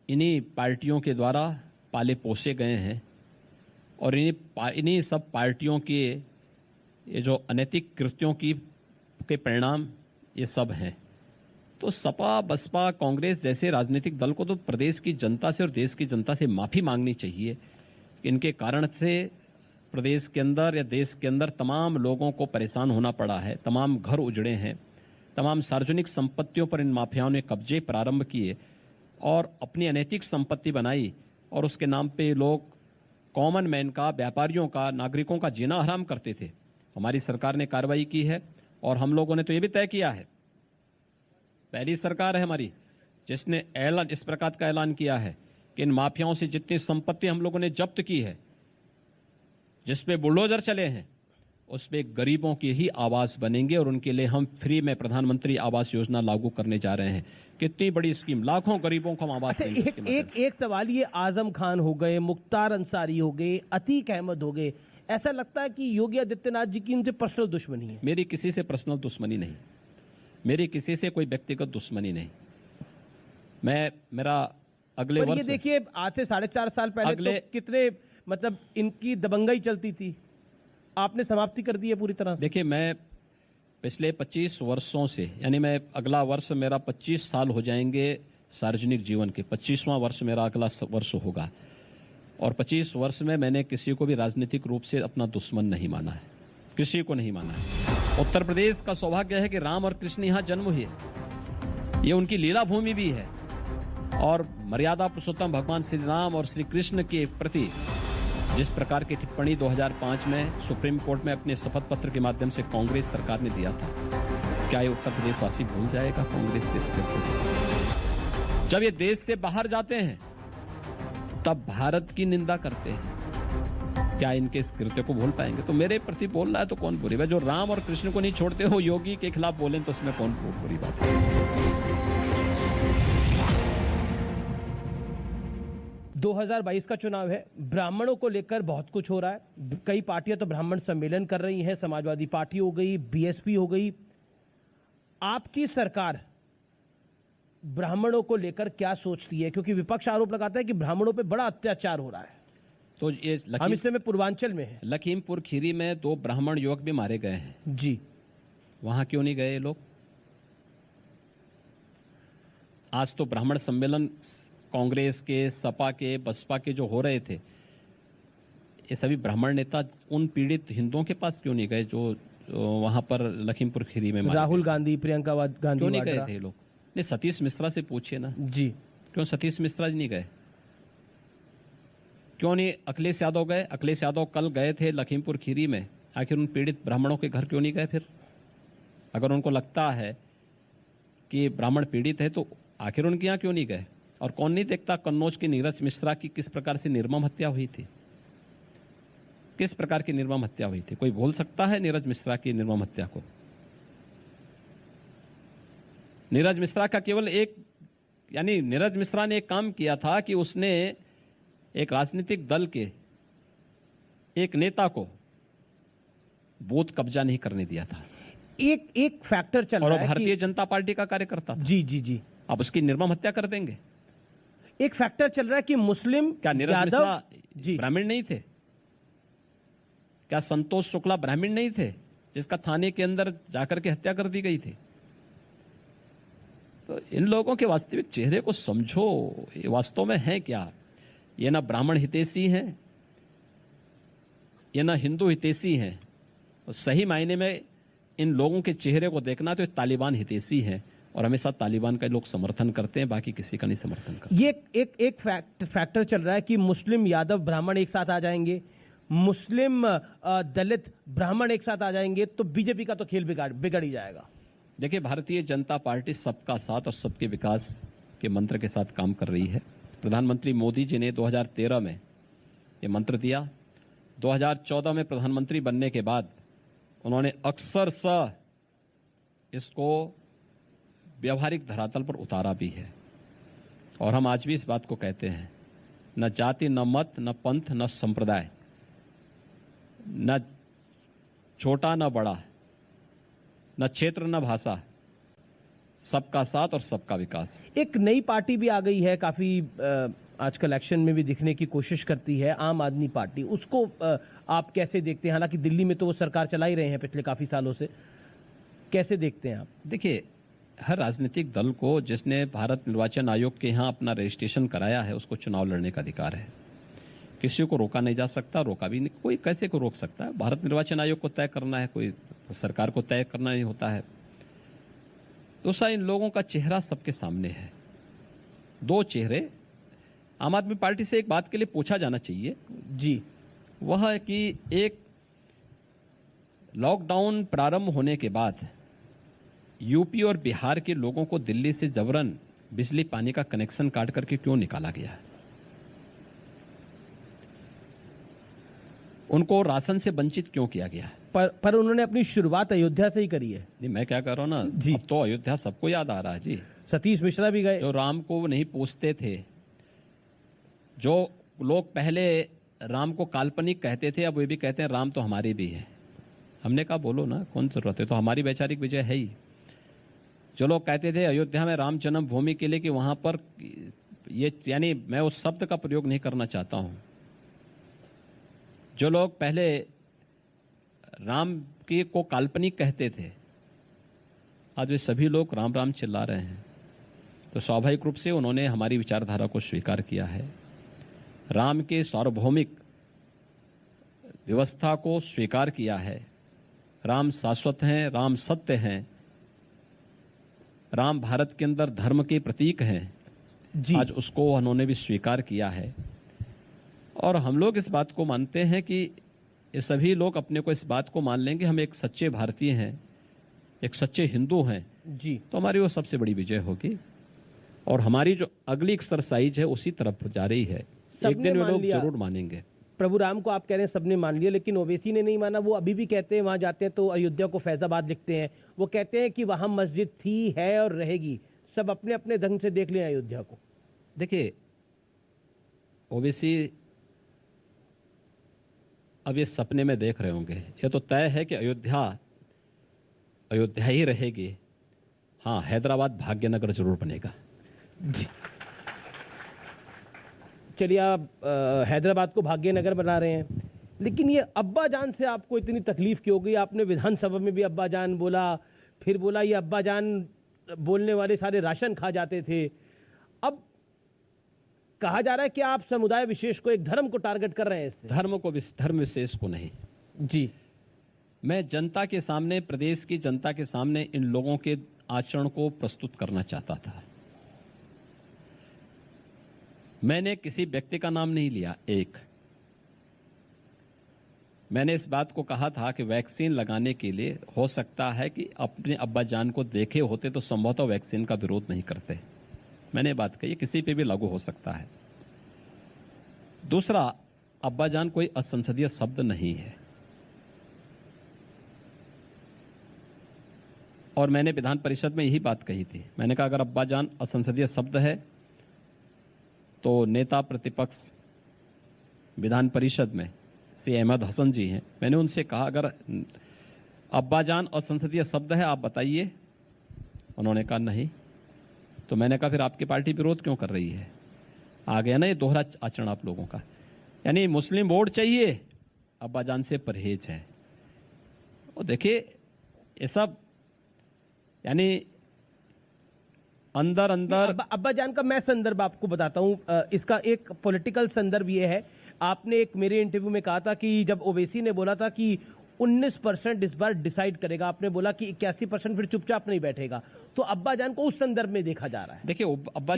Speaker 2: इन्हीं पार्टियों के द्वारा पाले पोसे गए हैं और इन्हीं सब पार्टियों के ये जो अनैतिक कृत्यों के परिणाम ये सब हैं। तो सपा, बसपा, कांग्रेस जैसे राजनीतिक दल को तो प्रदेश की जनता से और देश की जनता से माफी मांगनी चाहिए। इनके कारण से प्रदेश के अंदर या देश के अंदर तमाम लोगों को परेशान होना पड़ा है, तमाम घर उजड़े हैं, तमाम सार्वजनिक संपत्तियों पर इन माफियाओं ने कब्जे प्रारंभ किए और अपनी अनैतिक संपत्ति बनाई और उसके नाम पे लोग कॉमन मैन का, व्यापारियों का, नागरिकों का जीना हराम करते थे। हमारी सरकार ने कार्रवाई की है और हम लोगों ने तो ये भी तय किया है, पहली सरकार है हमारी जिसने ऐलान इस प्रकार का ऐलान किया है कि इन माफियाओं से जितनी संपत्ति हम लोगों ने जब्त की है, जिसपे बुलडोजर चले हैं, उस पे गरीबों की ही आवास बनेंगे और उनके लिए हम फ्री में प्रधानमंत्री आवास योजना लागू करने जा रहे हैं। कितनी बड़ी स्कीम, लाखों गरीबों को हम आवास देंगे।
Speaker 1: एक सवाल, ये आजम खान हो गए, मुख्तार अंसारी हो गए, अतीक अहमद हो गए, ऐसा लगता है कि योगी आदित्यनाथ जी की इनसे पर्सनल दुश्मनी है?
Speaker 2: मेरी किसी से पर्सनल दुश्मनी नहीं, मेरी किसी से कोई व्यक्तिगत दुश्मनी नहीं। मेरा अगले वर्ष,
Speaker 1: ये देखिए आज से 4.5 साल पहले तो कितने मतलब इनकी दबंगाई चलती थी, आपने समाप्ति कर दी है पूरी तरह से।
Speaker 2: देखिए मैं पिछले 25 वर्षों से, यानी मैं अगला वर्ष मेरा 25 साल हो जाएंगे सार्वजनिक जीवन के, 25वां वर्ष मेरा अगला वर्ष होगा और 25 वर्ष में मैंने किसी को भी राजनीतिक रूप से अपना दुश्मन नहीं माना है, किसी को नहीं माना है। उत्तर प्रदेश का सौभाग्य है कि राम और कृष्ण यहाँ जन्म हुए, ये उनकी लीला भूमि भी है और मर्यादा पुरुषोत्तम भगवान श्री राम और श्री कृष्ण के प्रति जिस प्रकार की टिप्पणी 2005 में सुप्रीम कोर्ट में अपने शपथ पत्र के माध्यम से कांग्रेस सरकार ने दिया था क्या ये उत्तर प्रदेशवासी भूल जाएगा कांग्रेस के इस कृत्य को? जब ये देश से बाहर जाते हैं तब भारत की निंदा करते हैं, क्या इनके इस कृत्य को भूल पाएंगे? तो मेरे प्रति बोल रहा है तो कौन बुरी बात? जो राम और कृष्ण को नहीं छोड़ते हो योगी के खिलाफ बोलें तो उसमें कौन बुरी बात है?
Speaker 1: 2022 का चुनाव है, ब्राह्मणों को लेकर बहुत कुछ हो रहा है। कई पार्टियां तो ब्राह्मण सम्मेलन कर रही हैं, समाजवादी पार्टी हो गई, बीएसपी हो गई। आपकी सरकार ब्राह्मणों को लेकर क्या सोचती है? क्योंकि विपक्ष आरोप लगाता है कि ब्राह्मणों पे बड़ा अत्याचार हो रहा है।
Speaker 2: तो ये
Speaker 1: हम इस समय पूर्वांचल में हैं।
Speaker 2: लखीमपुर खीरी में 2 ब्राह्मण युवक भी मारे गए हैं
Speaker 1: जी,
Speaker 2: वहां क्यों नहीं गए ये लोग? आज तो ब्राह्मण सम्मेलन कांग्रेस के, सपा के, बसपा के जो हो रहे थे, ये सभी ब्राह्मण नेता उन पीड़ित हिंदुओं के पास क्यों नहीं गए जो वहां पर लखीमपुर खीरी में
Speaker 1: राहुल गांधी, प्रियंका गांधी
Speaker 2: क्यों नहीं गए थे लोग? नहीं, सतीश मिश्रा से पूछिए ना
Speaker 1: जी,
Speaker 2: क्यों सतीश मिश्रा जी नहीं गए? क्यों नहीं अखिलेश यादव गए? अखिलेश यादव कल गए थे लखीमपुर खीरी में, आखिर उन पीड़ित ब्राह्मणों के घर क्यों नहीं गए? फिर अगर उनको लगता है कि ब्राह्मण पीड़ित है तो आखिर उनके यहाँ क्यों नहीं गए? और कौन नहीं देखता कन्नौज की नीरज मिश्रा की किस प्रकार से निर्मम हत्या हुई थी? किस प्रकार की निर्मम हत्या हुई थी? कोई भूल सकता है नीरज मिश्रा की निर्मम हत्या को? नीरज मिश्रा का केवल एक, यानी नीरज मिश्रा ने एक काम किया था कि उसने एक राजनीतिक दल के एक नेता को बूथ कब्जा नहीं करने दिया था।
Speaker 1: एक फैक्टर चल रहा है,
Speaker 2: भारतीय जनता पार्टी का कार्यकर्ता था।
Speaker 1: जी जी जी,
Speaker 2: अब उसकी निर्मम हत्या कर देंगे।
Speaker 1: एक फैक्टर चल रहा है कि मुस्लिम
Speaker 2: क्या नीरज मिश्रा
Speaker 1: जी
Speaker 2: ब्राह्मण नहीं थे? क्या संतोष शुक्ला ब्राह्मण नहीं थे जिसका थाने के अंदर जाकर के हत्या कर दी गई थी? तो इन लोगों के वास्तविक चेहरे को समझो, ये वास्तव में है क्या? ये ना ब्राह्मण हितैषी हैं, ये ना हिंदू हितैषी हैं। तो सही मायने में इन लोगों के चेहरे को देखना तो ये तालिबान हितैषी है, और हमेशा तालिबान का लोग समर्थन करते हैं, बाकी किसी का नहीं समर्थन करते।
Speaker 1: ये एक फैक्टर चल रहा है कि मुस्लिम यादव ब्राह्मण एक साथ आ जाएंगे, मुस्लिम दलित ब्राह्मण एक साथ आ जाएंगे तो बीजेपी का तो खेल बिगड़ ही जाएगा।
Speaker 2: देखिए, भारतीय जनता पार्टी सबका साथ और सबके विकास के मंत्र के साथ काम कर रही है। प्रधानमंत्री मोदी जी ने 2013 में ये मंत्र दिया। 2014 में प्रधानमंत्री बनने के बाद उन्होंने अक्सरशः इसको व्यवहारिक धरातल पर उतारा भी है, और हम आज भी इस बात को कहते हैं, न जाति, न मत, न पंथ, न संप्रदाय, न छोटा न बड़ा, न क्षेत्र न भाषा, सबका साथ और सबका विकास।
Speaker 1: एक नई पार्टी भी आ गई है, काफी आजकल एक्शन में भी दिखने की कोशिश करती है, आम आदमी पार्टी। उसको आप कैसे देखते हैं? हालांकि दिल्ली में तो वो सरकार चला ही रहे हैं पिछले काफी सालों से, कैसे देखते हैं आप?
Speaker 2: देखिए, हर राजनीतिक दल को जिसने भारत निर्वाचन आयोग के यहाँ अपना रजिस्ट्रेशन कराया है उसको चुनाव लड़ने का अधिकार है। किसी को रोका नहीं जा सकता, रोका भी नहीं, कोई कैसे को रोक सकता है? भारत निर्वाचन आयोग को तय करना है, कोई सरकार को तय करना नहीं होता है। दूसरा, इन लोगों का चेहरा सबके सामने है, 2 चेहरे। आम आदमी पार्टी से एक बात के लिए पूछा जाना चाहिए
Speaker 1: जी,
Speaker 2: वह है कि एक लॉकडाउन प्रारंभ होने के बाद यूपी और बिहार के लोगों को दिल्ली से जबरन बिजली पानी का कनेक्शन काट करके क्यों निकाला गया है? उनको राशन से वंचित क्यों किया गया है?
Speaker 1: पर उन्होंने अपनी शुरुआत अयोध्या से ही करी है।
Speaker 2: नहीं, मैं क्या कर रहा हूं ना
Speaker 1: जी,
Speaker 2: अब तो अयोध्या सबको याद आ रहा है जी।
Speaker 1: सतीश मिश्रा भी गए।
Speaker 2: जो राम को नहीं पूछते थे, जो लोग पहले राम को काल्पनिक कहते थे, अब वे भी कहते हैं राम तो हमारे भी है। हमने कहा बोलो ना, कौन जरूरत है, तो हमारी वैचारिक विजय है ही। जो लोग कहते थे अयोध्या में राम जन्मभूमि के लिए कि वहां पर ये, यानी मैं उस शब्द का प्रयोग नहीं करना चाहता हूं, जो लोग पहले राम की को काल्पनिक कहते थे, आज वे सभी लोग राम राम चिल्ला रहे हैं। तो स्वाभाविक रूप से उन्होंने हमारी विचारधारा को स्वीकार किया है, राम के सार्वभौमिक व्यवस्था को स्वीकार किया है। राम शाश्वत हैं, राम सत्य हैं, राम भारत के अंदर धर्म के प्रतीक हैं
Speaker 1: जी।
Speaker 2: आज उसको उन्होंने भी स्वीकार किया है। और हम लोग इस बात को मानते हैं कि ये सभी लोग अपने को इस बात को मान लेंगे हम एक सच्चे भारतीय हैं, एक सच्चे हिंदू हैं,
Speaker 1: जी,
Speaker 2: तो हमारी वो सबसे बड़ी विजय होगी। और हमारी जो अगली एक्सरसाइज है उसी तरफ जा रही है। एक
Speaker 1: सबने
Speaker 2: दिन वे
Speaker 1: मान
Speaker 2: लोग
Speaker 1: लिया।
Speaker 2: जरूर मानेंगे।
Speaker 1: प्रभु राम को आप कह रहे हैं सबने मान लिया, लेकिन ओवैसी ने नहीं माना। वो अभी भी कहते हैं, वहां जाते हैं तो अयोध्या को फैजाबाद लिखते हैं। वो कहते हैं कि वहां मस्जिद थी, है और रहेगी। सब अपने अपने ढंग से देख लें अयोध्या को।
Speaker 2: देखिए, ओवैसी अब ये सपने में देख रहे होंगे। ये तो तय है कि अयोध्या ही रहेगी। हाँ, हैदराबाद भाग्यनगर जरूर बनेगा।
Speaker 1: चलिए, आप हैदराबाद को भाग्यनगर बना रहे हैं, लेकिन ये अब्बा जान से आपको इतनी तकलीफ क्यों हो गई? आपने विधानसभा में भी अब्बा जान बोला, फिर बोला ये अब्बा जान बोलने वाले सारे राशन खा जाते थे। अब कहा जा रहा है कि आप समुदाय विशेष को, एक धर्म को टारगेट कर रहे हैं इससे।
Speaker 2: धर्म विशेष को नहीं।
Speaker 1: जी,
Speaker 2: मैं जनता के सामने, प्रदेश की जनता के सामने इन लोगों के आचरण को प्रस्तुत करना चाहता था। मैंने किसी व्यक्ति का नाम नहीं लिया। मैंने इस बात को कहा था कि वैक्सीन लगाने के लिए हो सकता है कि अपने अब्बा जान को देखे होते तो संभवतः वैक्सीन का विरोध नहीं करते। मैंने बात कही, किसी पे भी लागू हो सकता है। दूसरा, अब्बा जान कोई असंसदीय शब्द नहीं है। और मैंने विधान परिषद में यही बात कही थी। मैंने कहा अगर अब्बा जान असंसदीय शब्द है तो नेता प्रतिपक्ष विधान परिषद में सी अहमद हसन जी हैं। मैंने उनसे कहा अगर अब्बा जान असंसदीय शब्द है आप बताइए। उन्होंने कहा नहीं। तो मैंने कहा फिर आपकी पार्टी विरोध क्यों कर रही है? आ गया ना ये दोहरा आचरण आप लोगों का। यानी मुस्लिम वोट चाहिए, अब्बा जान से परहेज है। और देखिए, ये सब यानी अंदर
Speaker 1: अब्बा जान का मैं संदर्भ आपको बताता हूं। इसका एक पॉलिटिकल संदर्भ ये है, आपने एक मेरे इंटरव्यू में कहा था कि जब ओवैसी ने बोला था कि 19% इस बार डिसाइड करेगा, आपने बोला कि 81% फिर चुपचाप नहीं बैठेगा। तो अब्बा जान को उस संदर्भ में देखा जा रहा है।
Speaker 2: देखिए, अब्बा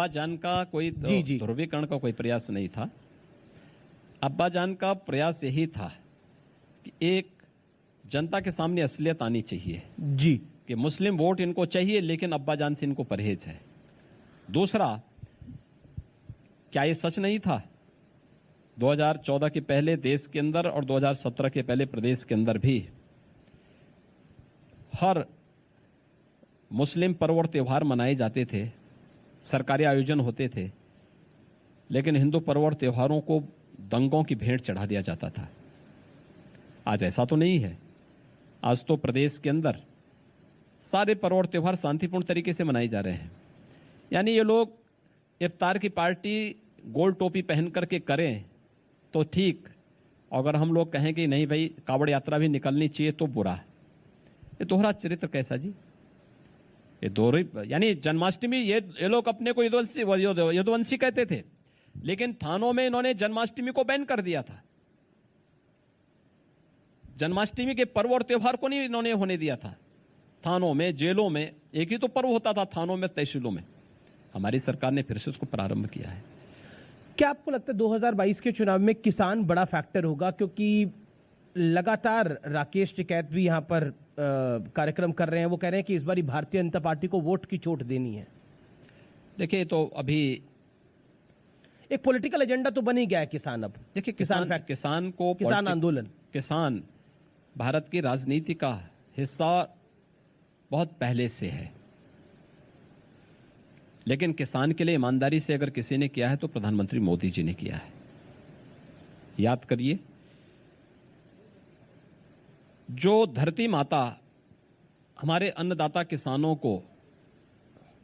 Speaker 2: जान का कोई ध्रुवीकरण का कोई प्रयास नहीं था। अब्बा जान का प्रयास यही था कि एक जनता के सामने असलियत आनी चाहिए
Speaker 1: जी,
Speaker 2: कि मुस्लिम वोट इनको चाहिए लेकिन अब्बा जान से इनको परहेज है। दूसरा, क्या ये सच नहीं था 2014 के पहले देश के अंदर और 2017 के पहले प्रदेश के अंदर भी हर मुस्लिम पर्व और त्योहार मनाए जाते थे, सरकारी आयोजन होते थे, लेकिन हिंदू पर्व और त्योहारों को दंगों की भेंट चढ़ा दिया जाता था। आज ऐसा तो नहीं है। आज तो प्रदेश के अंदर सारे पर्व और त्योहार शांतिपूर्ण तरीके से मनाए जा रहे हैं। यानी ये लोग इफ्तार की पार्टी गोल टोपी पहन करके करें तो ठीक, अगर हम लोग कहें कि नहीं भाई कावड़ यात्रा भी निकलनी चाहिए तो बुरा। ये दोहरा चरित्र कैसा जी? ये दोहरी, यानी जन्माष्टमी, ये लोग अपने को यदुवंशी कहते थे, लेकिन थानों में इन्होंने जन्माष्टमी को बैन कर दिया था। जन्माष्टमी के पर्व और त्योहार को नहीं इन्होंने होने दिया था। थानों में, जेलों में एक ही तो पर्व होता था, थानों में, तहसीलों में। हमारी सरकार ने फिर से उसको प्रारंभ किया है।
Speaker 1: क्या आपको लगता है 2022 के चुनाव में किसान बड़ा फैक्टर होगा? क्योंकि लगातार राकेश टिकैत भी यहाँ पर कार्यक्रम कर रहे हैं। वो कह रहे हैं कि इस बार भारतीय जनता पार्टी को वोट की चोट देनी है।
Speaker 2: देखिए, तो अभी
Speaker 1: एक पॉलिटिकल एजेंडा तो बन ही गया है किसान। अब
Speaker 2: देखिए, किसान
Speaker 1: आंदोलन,
Speaker 2: किसान भारत की राजनीति का हिस्सा बहुत पहले से है, लेकिन किसान के लिए ईमानदारी से अगर किसी ने किया है तो प्रधानमंत्री मोदी जी ने किया है। याद करिए, जो धरती माता हमारे अन्नदाता किसानों को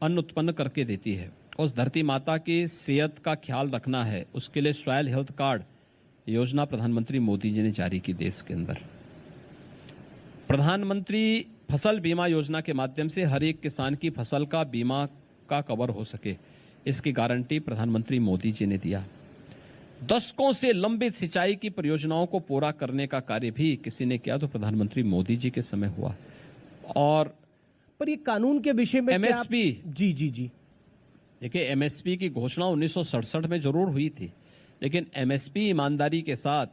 Speaker 2: अन्न उत्पन्न करके देती है, उस धरती माता की सेहत का ख्याल रखना है, उसके लिए सॉइल हेल्थ कार्ड योजना प्रधानमंत्री मोदी जी ने जारी की। देश के अंदर प्रधानमंत्री फसल बीमा योजना के माध्यम से हर एक किसान की फसल का बीमा का कवर हो सके, इसकी गारंटी प्रधानमंत्री मोदी जी ने दिया। दशकों से लंबित सिंचाई की परियोजनाओं को पूरा करने का कार्य भी किसी ने किया तो प्रधानमंत्री मोदी जी के समय हुआ। और
Speaker 1: पर ये कानून के विषय में
Speaker 2: एमएसपी,
Speaker 1: जी जी जी,
Speaker 2: देखिए, एमएसपी की घोषणा 1967 में जरूर हुई थी, लेकिन एमएसपी ईमानदारी के साथ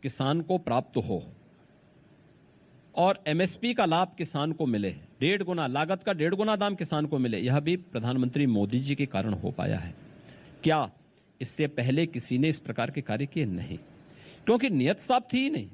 Speaker 2: किसान को प्राप्त हो, और एमएसपी का लाभ किसान को मिले, 1.5 गुना लागत का 1.5 गुना दाम किसान को मिले, यह भी प्रधानमंत्री मोदी जी के कारण हो पाया है। क्या इससे पहले किसी ने इस प्रकार के कार्य किए? नहीं, क्योंकि नियत साफ थी ही नहीं।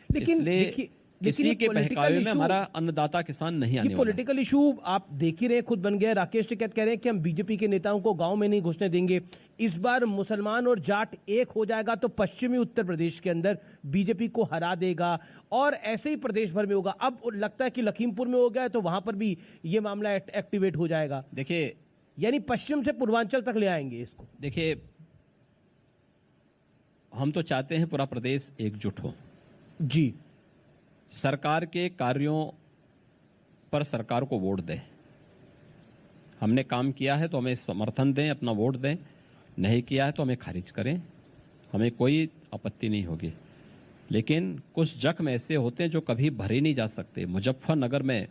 Speaker 1: लेकिन
Speaker 2: इसलिए किसी के बहकावे में हमारा अन्नदाता किसान नहीं आने वाला।
Speaker 1: पॉलिटिकल इशू आप देख ही रहे खुद बन गया। राकेश टिकैत कह रहे हैं कि हम बीजेपी के नेताओं को गांव में नहीं घुसने देंगे। इस बार मुसलमान और जाट एक हो जाएगा तो पश्चिमी उत्तर प्रदेश के अंदर बीजेपी को हरा देगा, और ऐसे ही प्रदेश भर में होगा। अब लगता है कि लखीमपुर में हो गया तो वहां पर भी ये मामला एक्टिवेट हो जाएगा।
Speaker 2: देखिए,
Speaker 1: यानी पश्चिम से पूर्वांचल तक ले आएंगे इसको।
Speaker 2: देखिए, हम तो चाहते हैं पूरा प्रदेश एकजुट हो
Speaker 1: जी।
Speaker 2: सरकार के कार्यों पर सरकार को वोट दें। हमने काम किया है तो हमें समर्थन दें, अपना वोट दें। नहीं किया है तो हमें खारिज करें, हमें कोई आपत्ति नहीं होगी। लेकिन कुछ जख्म ऐसे होते हैं जो कभी भरे नहीं जा सकते। मुजफ्फरनगर में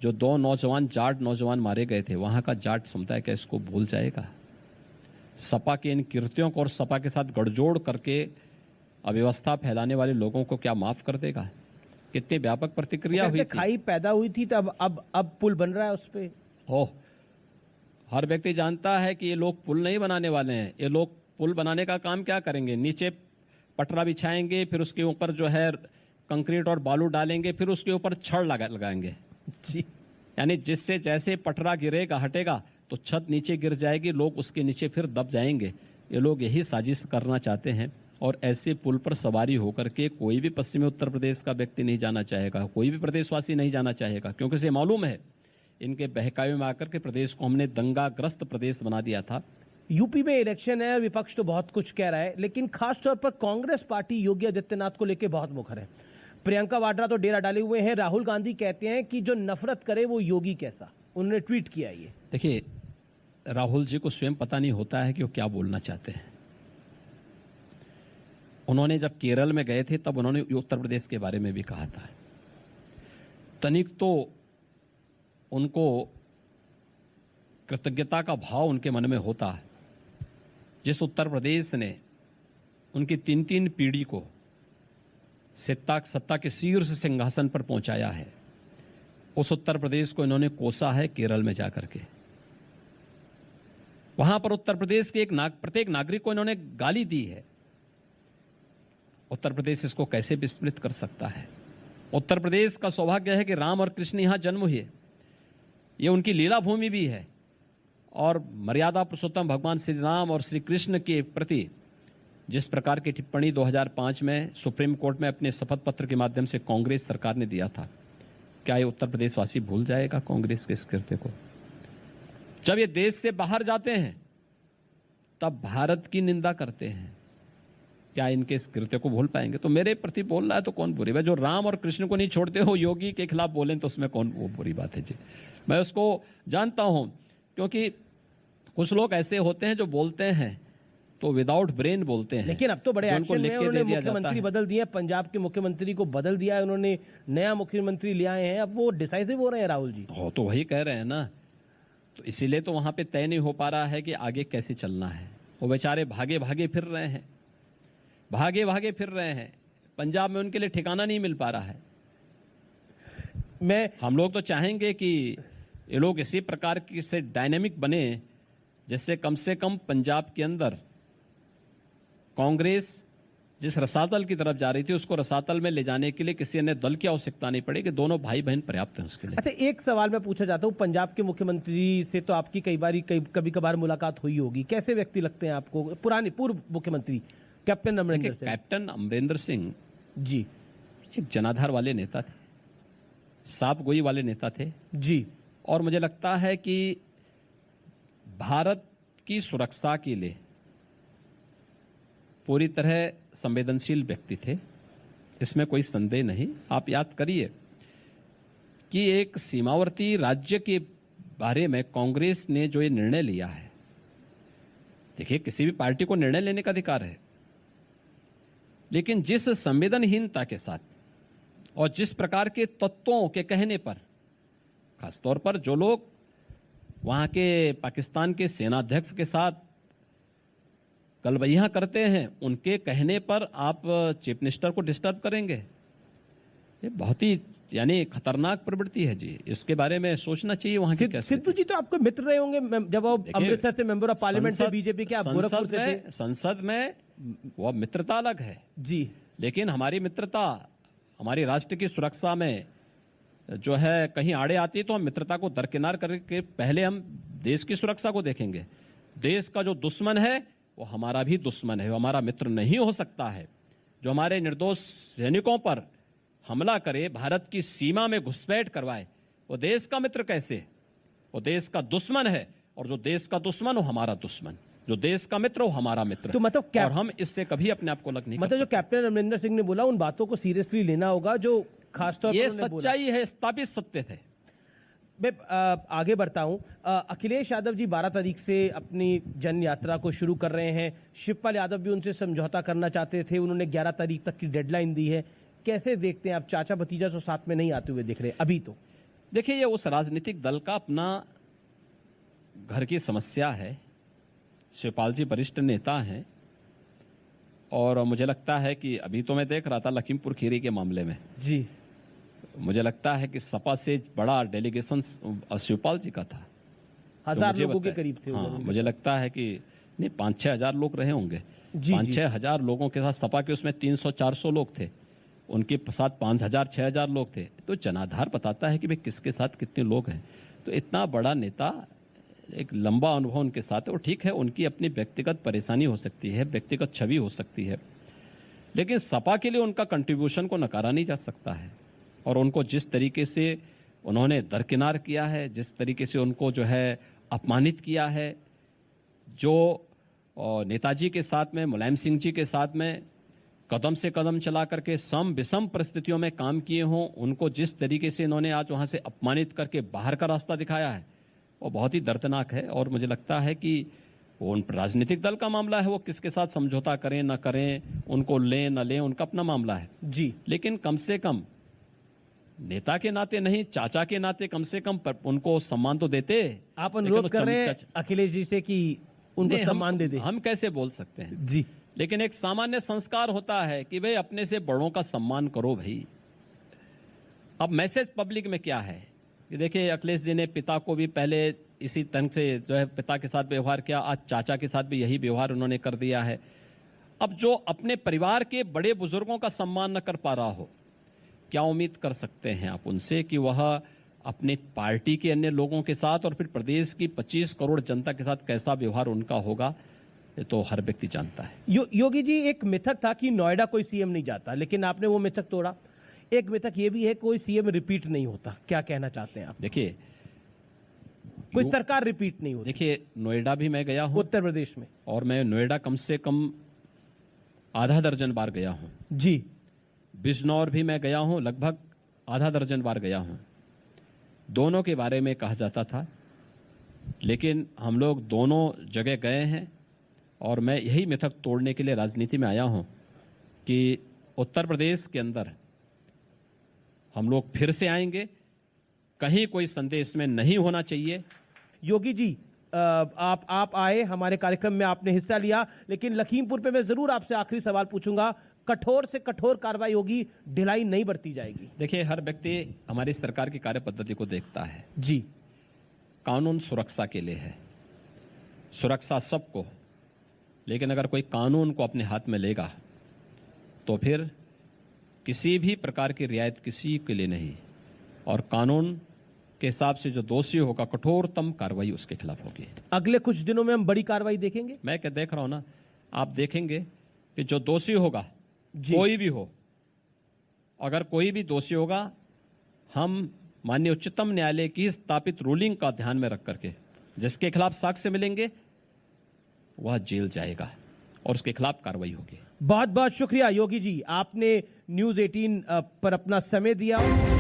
Speaker 2: जो 2 नौजवान जाट नौजवान मारे गए थे, वहां का जाट समुदाय क्या इसको भूल जाएगा? सपा के इन कृत्यों को और सपा के साथ गठजोड़ करके अव्यवस्था फैलाने वाले लोगों को क्या माफ कर देगा? कितनी व्यापक प्रतिक्रिया हुई थी।
Speaker 1: खाई पैदा हुई थी तो अब पुल बन रहा है उस पे।
Speaker 2: ओह, हर व्यक्ति जानता है कि ये लोग पुल नहीं बनाने वाले हैं। ये लोग पुल बनाने का काम क्या करेंगे? नीचे पटरा बिछाएंगे, फिर उसके ऊपर जो है कंक्रीट और बालू डालेंगे, फिर उसके ऊपर छड़ लगाएंगे
Speaker 1: जी।
Speaker 2: यानी जिससे जैसे पटरा गिरेगा हटेगा तो छत नीचे गिर जाएगी, लोग उसके नीचे फिर दब जाएंगे। ये लोग यही साजिश करना चाहते हैं। और ऐसे पुल पर सवारी होकर के कोई भी पश्चिमी उत्तर प्रदेश का व्यक्ति नहीं जाना चाहेगा, कोई भी प्रदेशवासी नहीं जाना चाहेगा, क्योंकि इसे मालूम है इनके बहकावे में आकर के प्रदेश को हमने दंगाग्रस्त प्रदेश बना दिया था।
Speaker 1: यूपी में इलेक्शन है, विपक्ष तो बहुत कुछ कह रहा है, लेकिन खासतौर पर कांग्रेस पार्टी योगी आदित्यनाथ को लेकर बहुत मुखर है। प्रियंका वाड्रा तो डेरा डाले हुए हैं। राहुल गांधी कहते हैं कि जो नफरत करे वो योगी कैसा। उन्होंने ट्वीट किया ये।
Speaker 2: देखिए, राहुल जी को स्वयं पता नहीं होता है कि वो क्या बोलना चाहते हैं। उन्होंने जब केरल में गए थे तब उन्होंने उत्तर प्रदेश के बारे में भी कहा था। तनिक तो उनको कृतज्ञता का भाव उनके मन में होता है। जिस उत्तर प्रदेश ने उनकी 3 पीढ़ी को सत्ता के शीर्ष सिंहासन पर पहुंचाया है, उस उत्तर प्रदेश को इन्होंने कोसा है केरल में जाकर के। वहां पर उत्तर प्रदेश के प्रत्येक नागरिक को इन्होंने गाली दी है। उत्तर प्रदेश इसको कैसे विस्मृत कर सकता है? उत्तर प्रदेश का सौभाग्य है कि राम और कृष्ण यहां जन्म हुए। ये उनकी लीला भूमि भी है। और मर्यादा पुरुषोत्तम भगवान श्री राम और श्री कृष्ण के प्रति जिस प्रकार की टिप्पणी 2005 में सुप्रीम कोर्ट में अपने शपथ पत्र के माध्यम से कांग्रेस सरकार ने दिया था, क्या ये उत्तर प्रदेश वासी भूल जाएगा कांग्रेस के इस कृत्य को? जब ये देश से बाहर जाते हैं तब भारत की निंदा करते हैं, क्या इनके इस कृत्य को भूल पाएंगे? तो मेरे प्रति बोल रहा है तो कौन बुरी बात? जो राम और कृष्ण को नहीं छोड़ते हो योगी के खिलाफ बोलें तो उसमें कौन वो बुरी बात है जी? मैं उसको जानता हूं, क्योंकि कुछ लोग ऐसे होते हैं जो बोलते हैं तो विदाउट ब्रेन बोलते हैं।
Speaker 1: लेकिन अब तो बड़े एक्शन में उन्होंने मुख्यमंत्री बदल दिए। पंजाब के मुख्यमंत्री को बदल दिया है उन्होंने, नया मुख्यमंत्री ले आए हैं। अब वो डिसाइसिव हो रहे हैं राहुल जी।
Speaker 2: हो तो वही कह रहे हैं ना, तो इसीलिए तो वहां पे तय नहीं हो पा रहा है कि आगे कैसे चलना है। वो बेचारे भागे भागे फिर रहे हैं, भागे भागे फिर रहे हैं। पंजाब में उनके लिए ठिकाना नहीं मिल पा रहा है। हम लोग तो चाहेंगे कि ये लोग इसी प्रकार की से डायनेमिक बने जिससे कम से कम पंजाब के अंदर कांग्रेस जिस रसातल की तरफ जा रही थी उसको रसातल में ले जाने के लिए किसी अन्य दल की आवश्यकता नहीं पड़ेगी। दोनों भाई बहन पर्याप्त हैं उसके लिए।
Speaker 1: अच्छा, एक सवाल मैं पूछना चाहता हूँ। पंजाब के मुख्यमंत्री से तो आपकी कभी कभार मुलाकात हुई होगी। कैसे व्यक्ति लगते हैं आपको? पूर्व मुख्यमंत्री कैप्टन अमरिंदर सिंह।
Speaker 2: कैप्टन अमरिंदर सिंह
Speaker 1: जी
Speaker 2: एक जनाधार वाले नेता थे, साफ गोई वाले नेता थे
Speaker 1: जी।
Speaker 2: और मुझे लगता है कि भारत की सुरक्षा के लिए पूरी तरह संवेदनशील व्यक्ति थे, इसमें कोई संदेह नहीं। आप याद करिए कि एक सीमावर्ती राज्य के बारे में कांग्रेस ने जो ये निर्णय लिया है, देखिए किसी भी पार्टी को निर्णय लेने का अधिकार है, लेकिन जिस संवेदनहीनता के साथ और जिस प्रकार के तत्वों के कहने पर, खासतौर पर जो लोग वहां के पाकिस्तान के सेनाध्यक्ष के साथ गलबैया करते हैं, उनके कहने पर आप चीफ मिनिस्टर को डिस्टर्ब करेंगे, ये बहुत ही यानी खतरनाक प्रवृत्ति है जी। इसके बारे में सोचना चाहिए वहां के कैसे।
Speaker 1: सिद्धू जी तो आपको मित्र रहे होंगे जब आप अमृतसर से मेंबर ऑफ पार्लियामेंट थे बीजेपी के, आप गोरखपुर से थे।
Speaker 2: संसद में वो मित्रता अलग है
Speaker 1: जी,
Speaker 2: लेकिन हमारी मित्रता हमारी राष्ट्र की सुरक्षा में जो है कहीं आड़े आती है तो हम मित्रता को दरकिनार करके पहले हम देश की सुरक्षा को देखेंगे। देश का जो दुश्मन है वो हमारा भी दुश्मन है, वो हमारा मित्र नहीं हो सकता है। जो हमारे निर्दोष सैनिकों पर हमला करे, भारत की सीमा में घुसपैठ करवाए, वो देश का मित्र कैसे? वो देश का दुश्मन है, और जो देश का दुश्मन वो हमारा दुश्मन, जो देश का मित्र वो हमारा मित्र।
Speaker 1: तो मतलब क्या,
Speaker 2: और हम इससे कभी अपने आप को अलग नहीं
Speaker 1: मतलब जो कैप्टन अमरिंदर सिंह ने बोला उन बातों को सीरियसली लेना होगा, जो खासतौर पर
Speaker 2: ये
Speaker 1: उन्होंने बोला।
Speaker 2: सच्चाई है, स्थापित सत्य थे।
Speaker 1: मैं आगे बढ़ता हूं। अखिलेश यादव जी 12 तारीख से अपनी जन यात्रा को शुरू कर रहे हैं। शिवपाल यादव भी उनसे समझौता करना चाहते थे, उन्होंने 11 तारीख तक की डेडलाइन दी है। कैसे देखते हैं आप? चाचा भतीजा तो साथ में नहीं आते हुए दिख रहे अभी तो।
Speaker 2: देखिए, ये उस राजनीतिक दल का अपना घर की समस्या है। शिवपाल जी वरिष्ठ नेता हैं और मुझे लगता है कि अभी तो मैं देख रहा था लखीमपुर खीरी के मामले में
Speaker 1: जी,
Speaker 2: मुझे लगता है कि सपा से बड़ा डेलीगेशन शिवपाल जी का था।
Speaker 1: 1000 लोगों के करीब थे।
Speaker 2: हाँ, मुझे लगता है कि नहीं 5-6 हजार लोग रहे होंगे। 5-6 हजार लोगों के साथ सपा के उसमें 300-400 लोग थे, उनके साथ 5,000-6 हजार लोग थे। तो जनाधार बताता है कि भाई किसके साथ कितने लोग हैं। तो इतना बड़ा नेता, एक लंबा अनुभव उनके साथ है। वो ठीक है, उनकी अपनी व्यक्तिगत परेशानी हो सकती है, व्यक्तिगत छवि हो सकती है, लेकिन सपा के लिए उनका कंट्रीब्यूशन को नकारा नहीं जा सकता है। और उनको जिस तरीके से उन्होंने दरकिनार किया है, जिस तरीके से उनको जो है अपमानित किया है, जो नेताजी के साथ में, मुलायम सिंह जी के साथ में कदम से कदम चला करके सम विषम परिस्थितियों में काम किए हों, उनको जिस तरीके से इन्होंने आज वहां से अपमानित करके बाहर का रास्ता दिखाया है, वो बहुत ही दर्दनाक है। और मुझे लगता है कि वो उन राजनीतिक दल का मामला है, वो किसके साथ समझौता करें ना करें, उनको लें ना लें, उनका अपना मामला है
Speaker 1: जी।
Speaker 2: लेकिन कम से कम नेता के नाते नहीं, चाचा के नाते कम से कम उनको सम्मान तो देते।
Speaker 1: आप अनुरोध कर रहे हैं अखिलेश जी से कि उनको सम्मान दे दे?
Speaker 2: हम कैसे बोल सकते हैं
Speaker 1: जी,
Speaker 2: लेकिन एक सामान्य संस्कार होता है कि भाई अपने से बड़ों का सम्मान करो भाई। अब मैसेज पब्लिक में क्या है कि देखिए, अखिलेश जी ने पिता को भी पहले इसी ढंग से जो है पिता के साथ व्यवहार किया, आज चाचा के साथ भी यही व्यवहार उन्होंने कर दिया है। अब जो अपने परिवार के बड़े बुजुर्गों का सम्मान न कर पा रहा हो, क्या उम्मीद कर सकते हैं आप उनसे कि वह अपनी पार्टी के अन्य लोगों के साथ और फिर प्रदेश की 25 करोड़ जनता के साथ कैसा व्यवहार उनका होगा? ये तो हर व्यक्ति जानता है।
Speaker 1: योगी जी, एक मिथक था कि नोएडा कोई सीएम नहीं जाता, लेकिन आपने वो मिथक तोड़ा। एक मिथक ये भी है कोई सीएम रिपीट नहीं होता। क्या कहना चाहते हैं आप?
Speaker 2: देखिए,
Speaker 1: कोई सरकार रिपीट नहीं होती।
Speaker 2: देखिए, नोएडा भी मैं गया हूं,
Speaker 1: उत्तर प्रदेश में,
Speaker 2: और मैं नोएडा कम से कम आधा दर्जन बार गया हूं
Speaker 1: जी।
Speaker 2: बिजनौर भी मैं गया हूं, लगभग आधा दर्जन बार गया हूं। दोनों के बारे में कहा जाता था, लेकिन हम लोग दोनों जगह गए हैं और मैं यही मिथक तोड़ने के लिए राजनीति में आया हूं कि उत्तर प्रदेश के अंदर हम लोग फिर से आएंगे। कहीं कोई संदेश में नहीं होना चाहिए।
Speaker 1: योगी जी, आप आए, हमारे कार्यक्रम में आपने हिस्सा लिया, लेकिन लखीमपुर पे मैं जरूर आपसे आखिरी सवाल पूछूंगा। कठोर से कठोर कार्रवाई होगी, ढिलाई नहीं बरती जाएगी?
Speaker 2: देखिए, हर व्यक्ति हमारी सरकार की कार्य पद्धति को देखता है
Speaker 1: जी।
Speaker 2: कानून सुरक्षा के लिए है, सुरक्षा सबको, लेकिन अगर कोई कानून को अपने हाथ में लेगा तो फिर किसी भी प्रकार की रियायत किसी के लिए नहीं, और कानून के हिसाब से जो दोषी होगा कठोरतम कार्रवाई उसके खिलाफ होगी।
Speaker 1: अगले कुछ दिनों में हम बड़ी कार्रवाई देखेंगे?
Speaker 2: मैं क्या देख रहा हूं ना, आप देखेंगे कि जो दोषी होगा, कोई भी हो, अगर कोई भी दोषी होगा, हम माननीय उच्चतम न्यायालय की स्थापित रूलिंग का ध्यान में रख करके जिसके खिलाफ साक्ष्य मिलेंगे वह जेल जाएगा और उसके खिलाफ कार्रवाई होगी।
Speaker 1: बहुत बहुत शुक्रिया योगी जी, आपने न्यूज़ 18 पर अपना समय दिया।